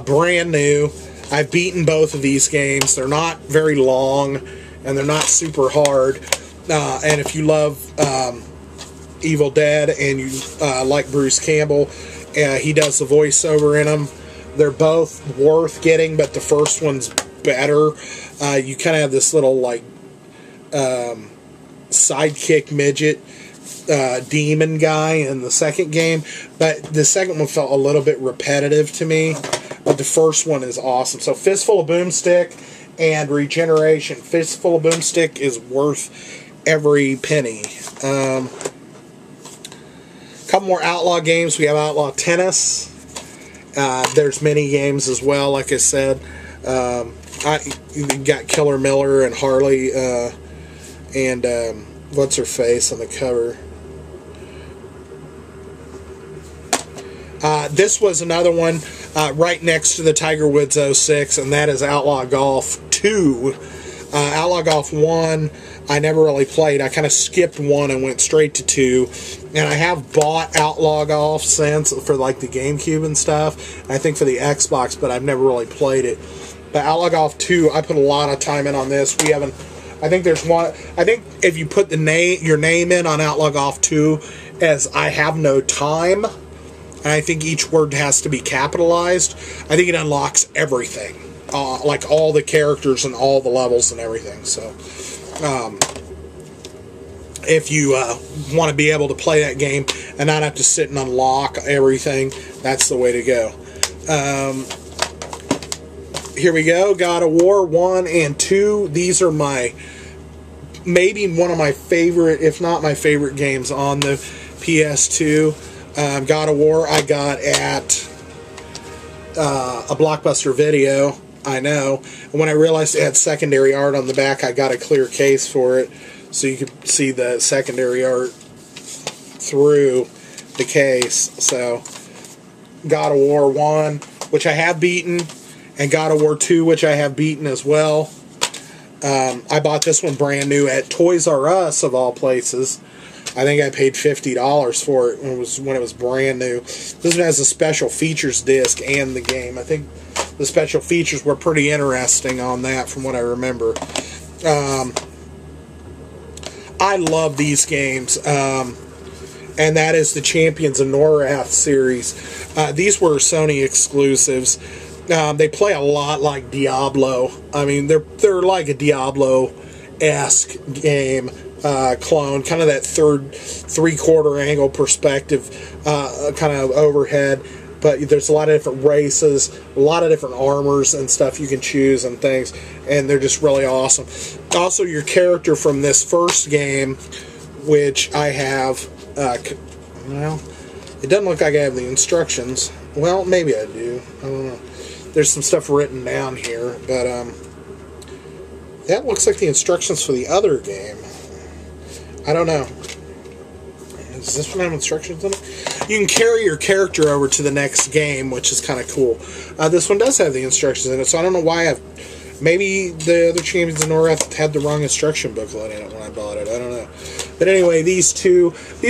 brand new. I've beaten both of these games. They're not very long, and they're not super hard. And if you love Evil Dead and you like Bruce Campbell, he does the voiceover in them. They're both worth getting, but the first one's better. You kind of have this little, like, sidekick midget demon guy in the second game, but the second one felt a little bit repetitive to me, but the first one is awesome. So Fistful of Boomstick and Regeneration. Fistful of Boomstick is worth every penny. Couple more Outlaw games. We have Outlaw Tennis. There's mini games as well, like I said. You got Killer Miller and Harley and what's her face on the cover. This was another one right next to the Tiger Woods 06, and that is Outlaw Golf 2. Outlaw Golf 1, I never really played. I kind of skipped 1 and went straight to 2. And I have bought Outlaw Golf since for like the GameCube and stuff. I think for the Xbox, but I've never really played it. But Outlaw Golf 2, I put a lot of time in on this. We haven't... I think there's one... I think if you put your name in on Outlaw Golf 2 as I have no time, and I think each word has to be capitalized, I think it unlocks everything. Like all the characters and all the levels and everything. So, if you want to be able to play that game and not have to sit and unlock everything, that's the way to go. Here we go. God of War 1 and 2. These are maybe one of my favorite, if not my favorite games on the PS2. God of War I got at a Blockbuster Video. I know. And when I realized it had secondary art on the back, I got a clear case for it so you could see the secondary art through the case. So, God of War 1, which I have beaten, and God of War 2, which I have beaten as well. I bought this one brand new at Toys R Us, of all places. I think I paid $50 for it when it was brand new. This one has a special features disc and the game. I think the special features were pretty interesting on that from what I remember. I love these games. And that is the Champions of Norath series. These were Sony exclusives. They play a lot like Diablo. I mean, they're like a Diablo-esque game clone. Kind of that three-quarter angle perspective, kind of overhead. But there's a lot of different races, a lot of different armors and stuff you can choose and things, and they're just really awesome. Also, your character from this first game, which I have, well, it doesn't look like I have the instructions. Well, maybe I do. I don't know. There's some stuff written down here, but That looks like the instructions for the other game. I don't know. Does this one have instructions in it? You can carry your character over to the next game, which is kind of cool. This one does have the instructions in it, so I don't know why maybe the other Champions of Norrath had the wrong instruction booklet in it when I bought it. I don't know. But anyway, these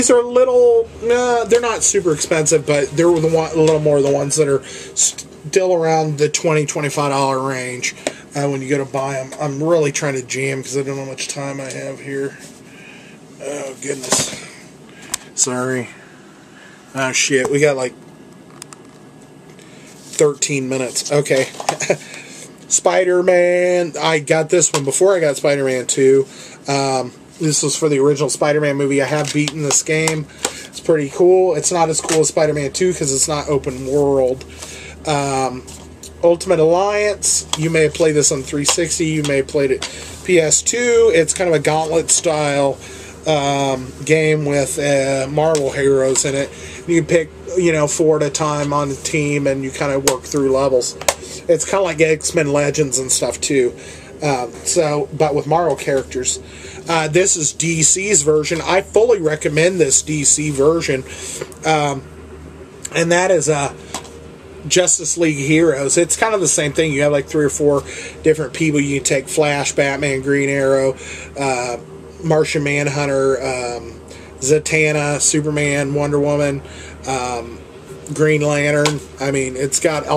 are little, they're not super expensive, but they're a little more the ones that are still around the $20, $25 range when you go to buy them. I'm really trying to jam because I don't know how much time I have here. Oh, goodness. Sorry. Oh, shit. We got like 13 minutes. Okay. Spider-Man. I got this one before I got Spider-Man 2. This was for the original Spider-Man movie. I have beaten this game. It's pretty cool. It's not as cool as Spider-Man 2 because it's not open world. Ultimate Alliance. You may have played this on 360. You may have played it PS2. It's kind of a gauntlet style game with Marvel heroes in it. You can pick, 4 at a time on the team, and you kind of work through levels. It's kind of like X-Men Legends and stuff too. But with Marvel characters. This is DC's version. I fully recommend this DC version, and that is Justice League Heroes. It's kind of the same thing. You have like 3 or 4 different people. You can take Flash, Batman, Green Arrow, Martian Manhunter, Zatanna, Superman, Wonder Woman, Green Lantern. I mean, it's got a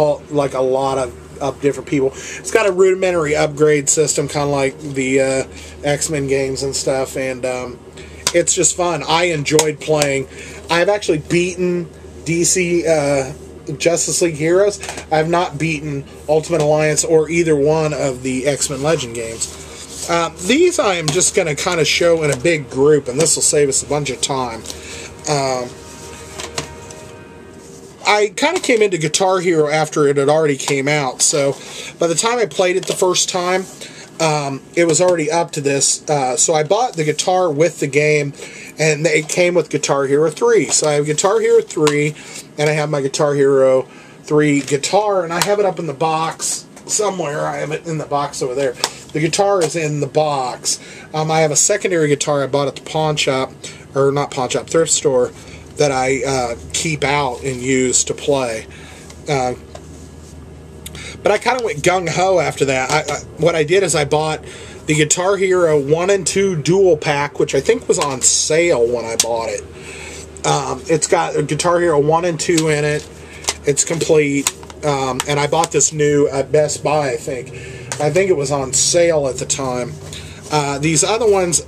lot of different people. It's got a rudimentary upgrade system, kind of like the X-Men games and stuff, and it's just fun. I enjoyed playing. I've actually beaten DC Justice League Heroes. I have not beaten Ultimate Alliance or either one of the X-Men Legend games. These I am just going to kind of show in a big group, and this will save us a bunch of time. I kind of came into Guitar Hero after it had already came out, so by the time I played it the first time, it was already up to this. So I bought the guitar with the game, and it came with Guitar Hero 3. So I have Guitar Hero 3, and I have my Guitar Hero 3 guitar, and I have it up in the box somewhere. I have it in the box over there. The guitar is in the box. I have a secondary guitar I bought at the pawn shop, or not pawn shop, thrift store, that I keep out and use to play. But I kind of went gung-ho after that. What I did is I bought the Guitar Hero 1 and 2 dual pack, which I think was on sale when I bought it. It's got a Guitar Hero 1 and 2 in it. It's complete. And I bought this new at Best Buy, I think. I think it was on sale at the time. These other ones,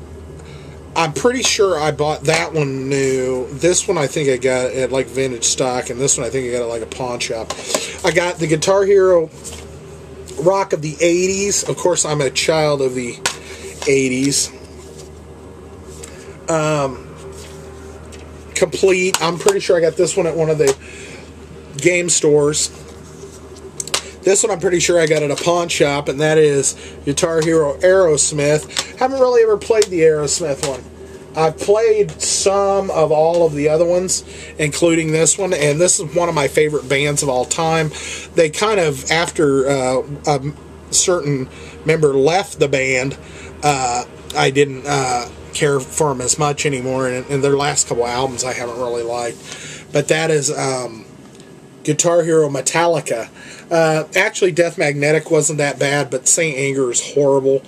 I'm pretty sure I bought that one new. This one I think I got at like vintage stock, and this one I think I got at like a pawn shop. I got the Guitar Hero rock of the 80s. Of course, I'm a child of the 80s. Complete. I'm pretty sure I got this one at one of the game stores. This one I'm pretty sure I got at a pawn shop, and that is Guitar Hero Aerosmith. Haven't really ever played the Aerosmith one. I've played some of all of the other ones, including this one, and this is one of my favorite bands of all time. They kind of, after a certain member left the band, I didn't care for them as much anymore, and their last couple albums I haven't really liked. But that is Guitar Hero Metallica. Actually, Death Magnetic wasn't that bad, but Saint Anger is horrible.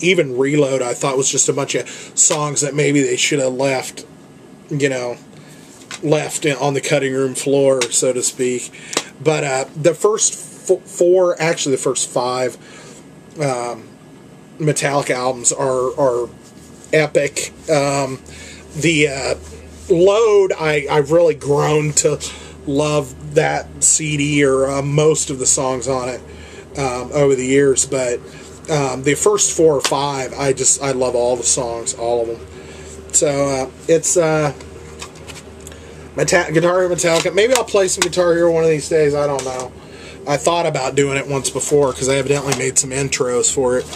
Even Reload, I thought, was just a bunch of songs that maybe they should have left, left on the cutting room floor, so to speak. But the first four, actually the first 5 Metallica albums are epic. The Load, I've really grown to love that CD, or most of the songs on it, over the years, but the first 4 or 5, I love all the songs, all of them. So it's Guitar Hero Metallica. Maybe I'll play some Guitar Hero one of these days. I don't know. I thought about doing it once before because I evidently made some intros for it.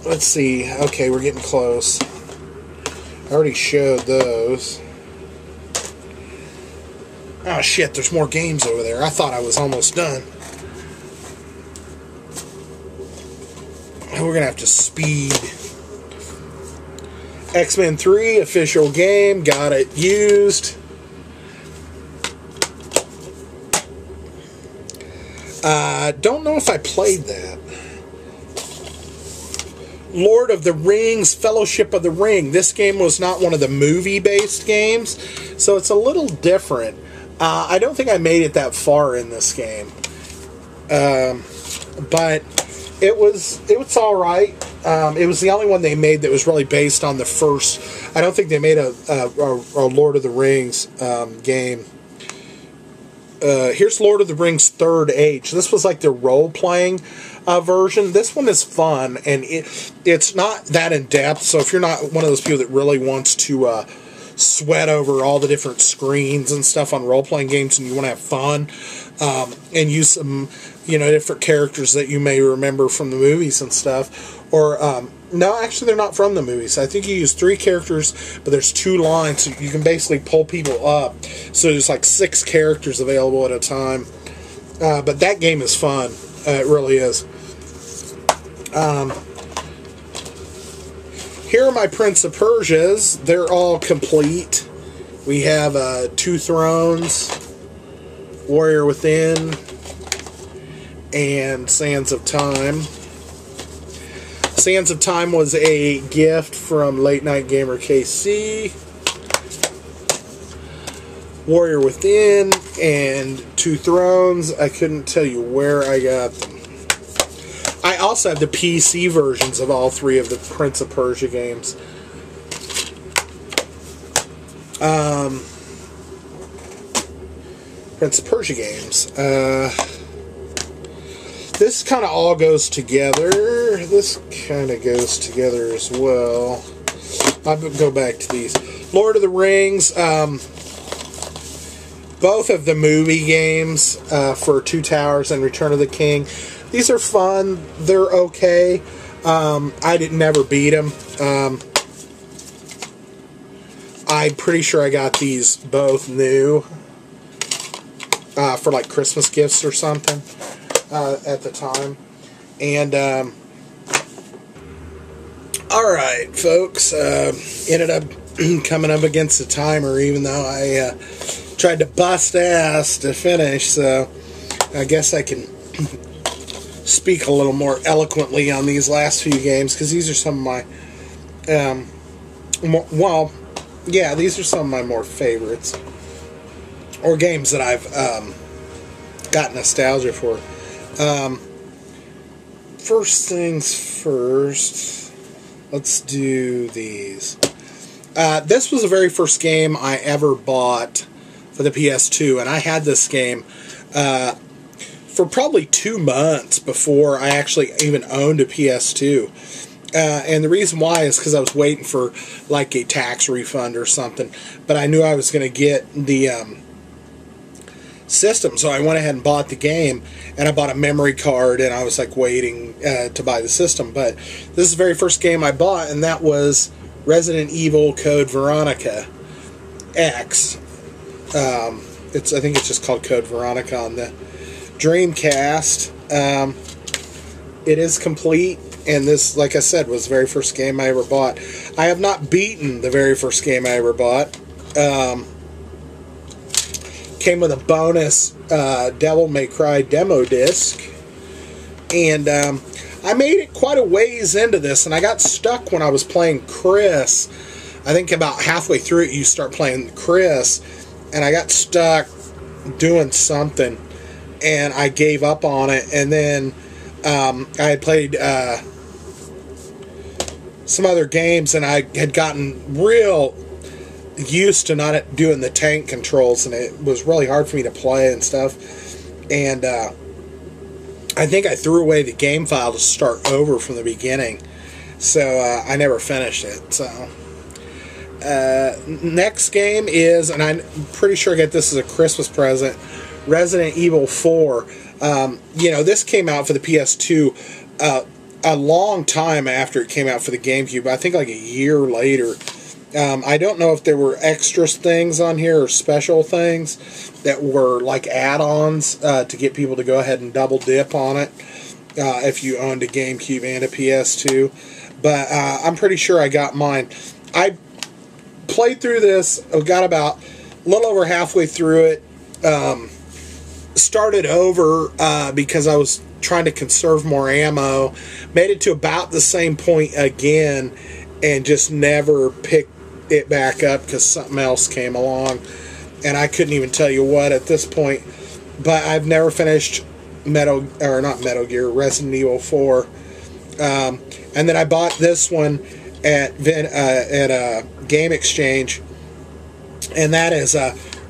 Let's see. Okay, we're getting close. I already showed those. Oh shit, there's more games over there. I thought I was almost done. we're going to have to speed. X-Men 3, official game. Got it used. Don't know if I played that. Lord of the Rings, Fellowship of the Ring. This game was not one of the movie-based games, so it's a little different. I don't think I made it that far in this game, but it was all right. It was the only one they made that was really based on the first. I don't think they made a Lord of the Rings game. Here's Lord of the Rings Third Age. This was like the role-playing version. This one is fun, and it's not that in-depth, so if you're not one of those people that really wants to sweat over all the different screens and stuff on role-playing games and you want to have fun and use some, different characters that you may remember from the movies and stuff, or no, actually they're not from the movies. I think you use 3 characters, but there's 2 lines, so you can basically pull people up. So there's like 6 characters available at a time. But that game is fun. It really is. Here are my Prince of Persias. They're all complete. We have 2 Thrones, Warrior Within, and Sands of Time. Sands of Time was a gift from Late Night Gamer KC. Warrior Within and 2 Thrones. I couldn't tell you where I got them. I also have the PC versions of all 3 of the Prince of Persia games. Prince of Persia games. This kind of all goes together. This kind of goes together as well. I'll go back to these. Lord of the Rings. Both of the movie games for Two Towers and Return of the King. These are fun. They're okay. I never beat them. I'm pretty sure I got these both new for like Christmas gifts or something at the time. And alright, folks. Ended up coming up against the timer, even though I tried to bust ass to finish, so I guess I can speak a little more eloquently on these last few games, because these are some of my these are some of my more favorites, or games that I've got nostalgia for. First things first, let's do these. This was the very first game I ever bought for the PS2, and I had this game for probably 2 months before I actually even owned a PS2. And the reason why is because I was waiting for like a tax refund or something, but I knew I was going to get the system, so I went ahead and bought the game, and I bought a memory card, and I was like waiting to buy the system. But this is the very first game I bought, and that was Resident Evil Code Veronica X. I think it's just called Code Veronica on the Dreamcast. It is complete, and this, like I said, was the very first game I ever bought. I have not beaten the very first game I ever bought. Came with a bonus Devil May Cry demo disc, and I made it quite a ways into this, and I got stuck when I was playing Chris. I think about halfway through it you start playing Chris, and I got stuck doing something, and I gave up on it. And then I had played some other games, and I had gotten real used to not doing the tank controls, and it was really hard for me to play and stuff. And I think I threw away the game file to start over from the beginning, so I never finished it. So next game is, and I'm pretty sure I got this as a Christmas present, Resident Evil 4. This came out for the PS2 a long time after it came out for the GameCube. I think like a year later. I don't know if there were extra things on here or special things that were like add-ons to get people to go ahead and double dip on it. if you owned a GameCube and a PS2. But I'm pretty sure I got mine. I played through this, got about a little over halfway through it, started over because I was trying to conserve more ammo, made it to about the same point again, and just never picked it back up because something else came along, and I couldn't even tell you what at this point. But I've never finished Resident Evil 4. And then I bought this one at Game Exchange, and that is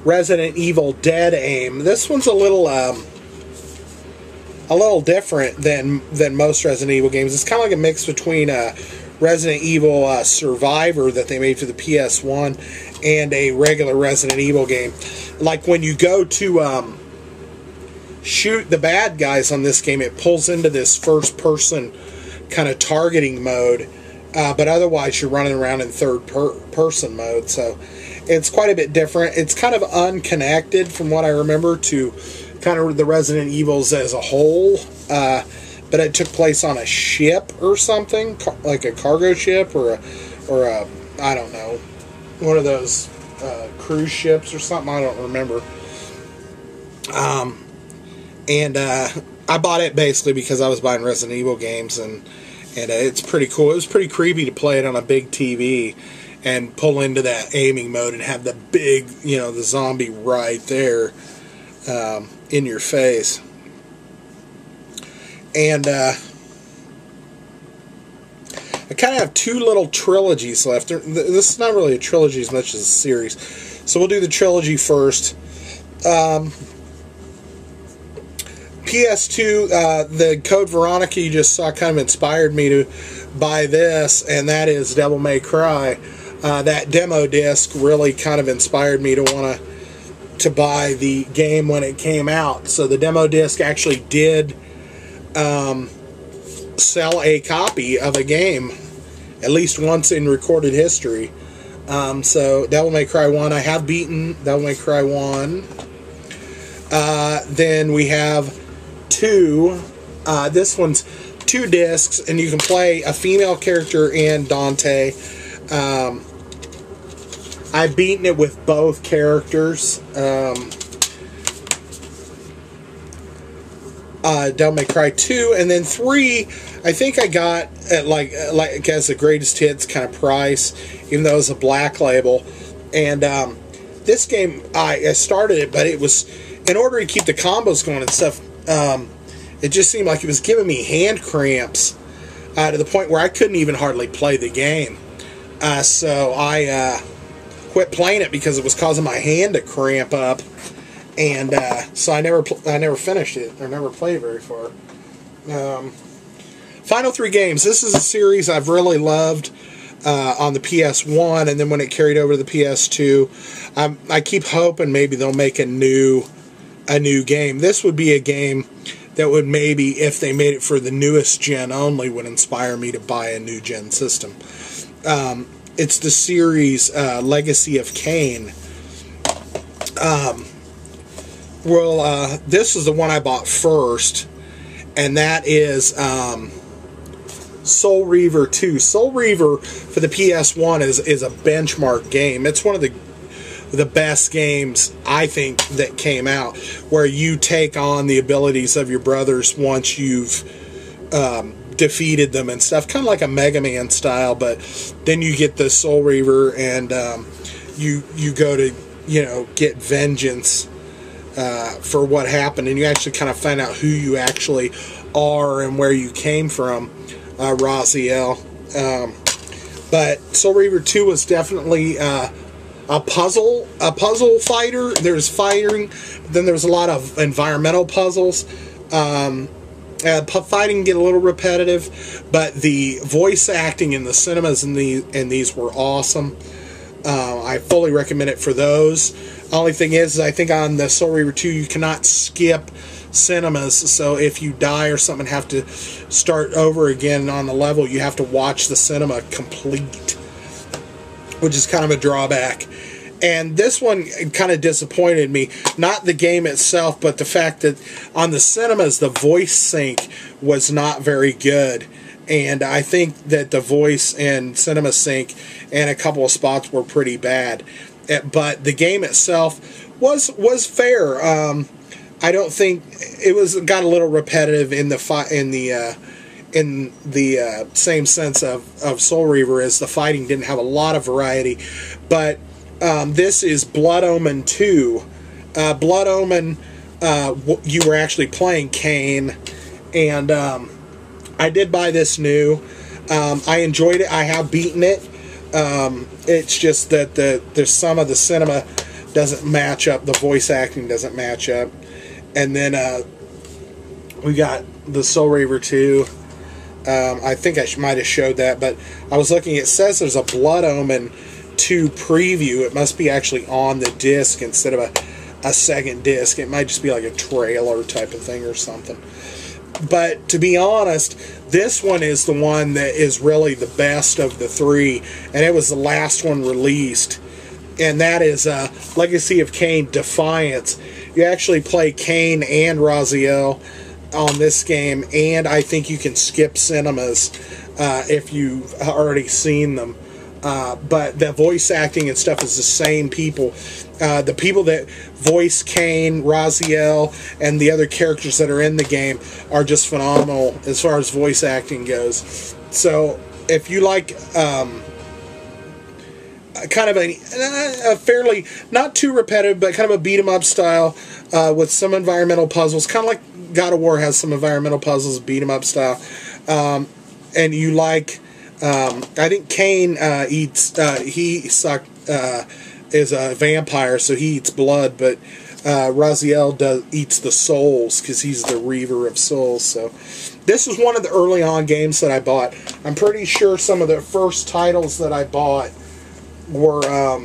Resident Evil Dead Aim. This one's a little different than most Resident Evil games. It's kind of like a mix between Resident Evil Survivor that they made for the PS1 and a regular Resident Evil game. Like when you go to shoot the bad guys on this game, it pulls into this first-person kind of targeting mode, but otherwise you're running around in third-person mode, so it's quite a bit different. It's kind of unconnected from what I remember to kind of the Resident Evils as a whole, but it took place on a ship or something, like a cargo ship or a I don't know, one of those cruise ships or something. I don't remember. And I bought it basically because I was buying Resident Evil games, and it's pretty cool. It was pretty creepy to play it on a big TV and pull into that aiming mode and have the big, the zombie right there in your face. And I kind of have two little trilogies left. This is not really a trilogy as much as a series. So we'll do the trilogy first. PS2, the Code Veronica you just saw kind of inspired me to buy this, and that is Devil May Cry. That demo disc really kind of inspired me to want to buy the game when it came out. So the demo disc actually did sell a copy of a game at least once in recorded history. So Devil May Cry 1, I have beaten Devil May Cry 1. Then we have 2. This one's 2 discs, and you can play a female character and Dante. I've beaten it with both characters. Devil May Cry 2, and then 3 I think I got at like as the greatest hits kind of price, even though it was a black label. And this game, I started it, but it was, in order to keep the combos going and stuff, it just seemed like it was giving me hand cramps to the point where I couldn't even hardly play the game. So I quit playing it because it was causing my hand to cramp up. And so I never finished it, or never played it very far. Final 3 games. This is a series I've really loved on the PS1, and then when it carried over to the PS2, I keep hoping maybe they'll make a new game. This would be a game that would maybe, if they made it for the newest gen only, would inspire me to buy a new gen system. It's the series Legacy of Kain. This is the one I bought first, and that is Soul Reaver 2. Soul Reaver for the PS1 is a benchmark game. It's one of the best games, I think, that came out, where you take on the abilities of your brothers once you've defeated them and stuff, kind of like a Mega Man style, but then you get the Soul Reaver, and you go to get vengeance for what happened, and you actually kind of find out who you actually are and where you came from, Raziel. But Soul Reaver 2 was definitely a puzzle fighter. There's fighting, but then there's a lot of environmental puzzles. Fighting can get a little repetitive, but the voice acting in the cinemas in these were awesome. I fully recommend it for those. Only thing is I think on the Soul Reaver 2 you cannot skip cinemas, so if you die or something, have to start over again on the level, you have to watch the cinema complete, which is kind of a drawback. And this one kind of disappointed me. Not the game itself, but the fact that on the cinemas, the voice sync was not very good. And I think that the voice and cinema sync and a couple of spots were pretty bad. But the game itself was fair. I don't think it got a little repetitive in the same sense of Soul Reaver, as the fighting didn't have a lot of variety. But this is Blood Omen 2. Blood Omen, you were actually playing Cain, and I did buy this new. I enjoyed it. I have beaten it. It's just that there's some of the cinema doesn't match up. The voice acting doesn't match up. And then we got the Soul Reaver 2. I think I might have showed that, but I was looking. It says there's a Blood Omen 2 preview. It must be actually on the disc instead of a second disc. It might just be like a trailer type of thing or something. But to be honest, this one is the one that is really the best of the three, and it was the last one released. And that is Legacy of Kain Defiance. You actually play Cain and Raziel on this game, and I think you can skip cinemas if you've already seen them. But the voice acting and stuff is the same people. The people that voice Cain, Raziel, and the other characters that are in the game are just phenomenal as far as voice acting goes. So if you like kind of a fairly, not too repetitive, but kind of a beat-em-up style with some environmental puzzles, kind of like God of War has some environmental puzzles, beat-em-up style, and you like... I think Cain is a vampire, so he eats blood, but Raziel eats the souls because he's the Reaver of Souls. So this is one of the early on games that I bought. I'm pretty sure some of the first titles that I bought were, let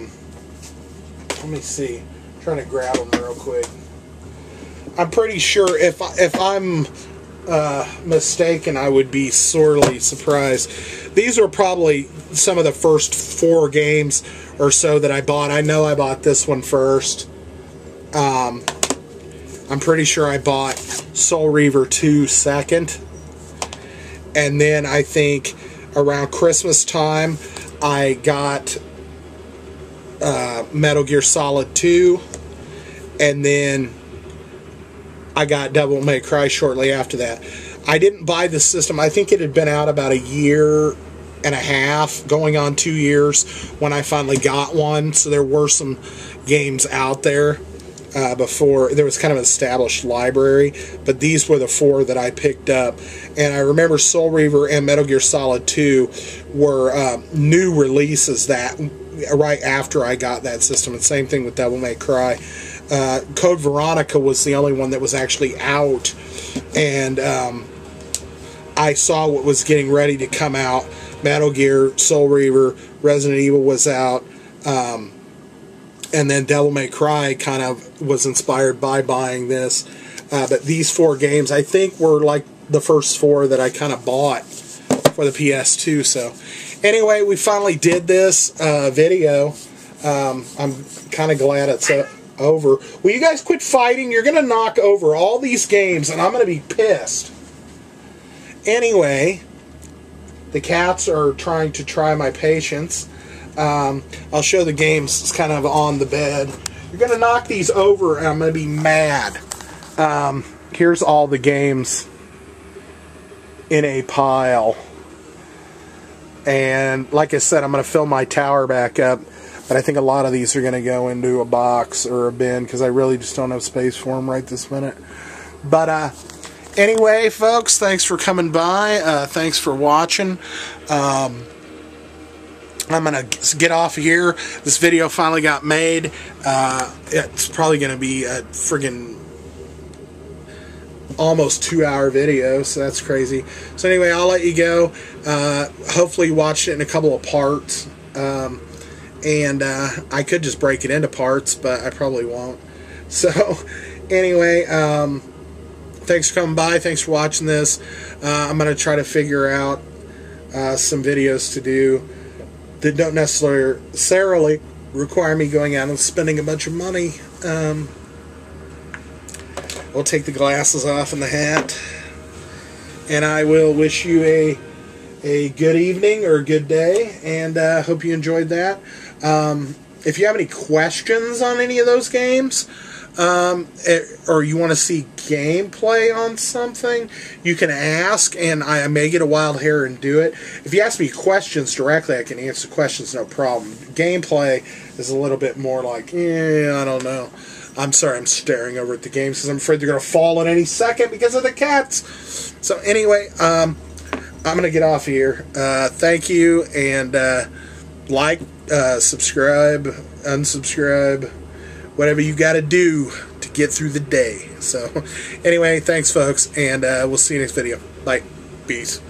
me see, I'm trying to grab them real quick. I'm pretty sure if I'm mistaken, I would be sorely surprised. These were probably some of the first 4 games or so that I bought. I know I bought this one first. I'm pretty sure I bought Soul Reaver 2 second. And then I think around Christmas time, I got Metal Gear Solid 2. And then I got Devil May Cry shortly after that. I didn't buy the system. I think it had been out about a year and a half, going on 2 years, when I finally got one. So there were some games out there before. There was kind of an established library, but these were the 4 that I picked up. And I remember Soul Reaver and Metal Gear Solid 2 were new releases that right after I got that system. And same thing with Devil May Cry. Code Veronica was the only one that was actually out, and I saw what was getting ready to come out. Metal Gear, Soul Reaver, Resident Evil was out, and then Devil May Cry kind of was inspired by buying this. But these 4 games, I think, were like the first 4 that I kind of bought for the PS2. So anyway, we finally did this video. I'm kind of glad it's over. Will you guys quit fighting? You're going to knock over all these games, and I'm going to be pissed. Anyway, the cats are trying to try my patience. I'll show the games kind of on the bed. You're going to knock these over, and I'm going to be mad. Here's all the games in a pile. And like I said, I'm going to fill my tower back up. But I think a lot of these are going to go into a box or a bin because I really just don't have space for them right this minute. But anyway, folks, thanks for coming by. Thanks for watching. I'm going to get off of here. This video finally got made. It's probably going to be a friggin' almost 2-hour video, so that's crazy. So anyway, I'll let you go. Hopefully you watched it in a couple of parts. And I could just break it into parts, but I probably won't. So, anyway, thanks for coming by. Thanks for watching this. I'm going to try to figure out some videos to do that don't necessarily require me going out and spending a bunch of money. We'll take the glasses off and the hat, and I will wish you a good evening or a good day, and hope you enjoyed that. If you have any questions on any of those games, or you want to see gameplay on something, you can ask, and I may get a wild hair and do it. If you ask me questions directly, I can answer questions, no problem. Gameplay is a little bit more like, I don't know. I'm sorry, I'm staring over at the games because I'm afraid they're going to fall at any second because of the cats. So anyway, I'm going to get off here. Thank you, and like, subscribe, unsubscribe, whatever you got to do to get through the day. So anyway, thanks folks, and we'll see you next video. Bye. Peace.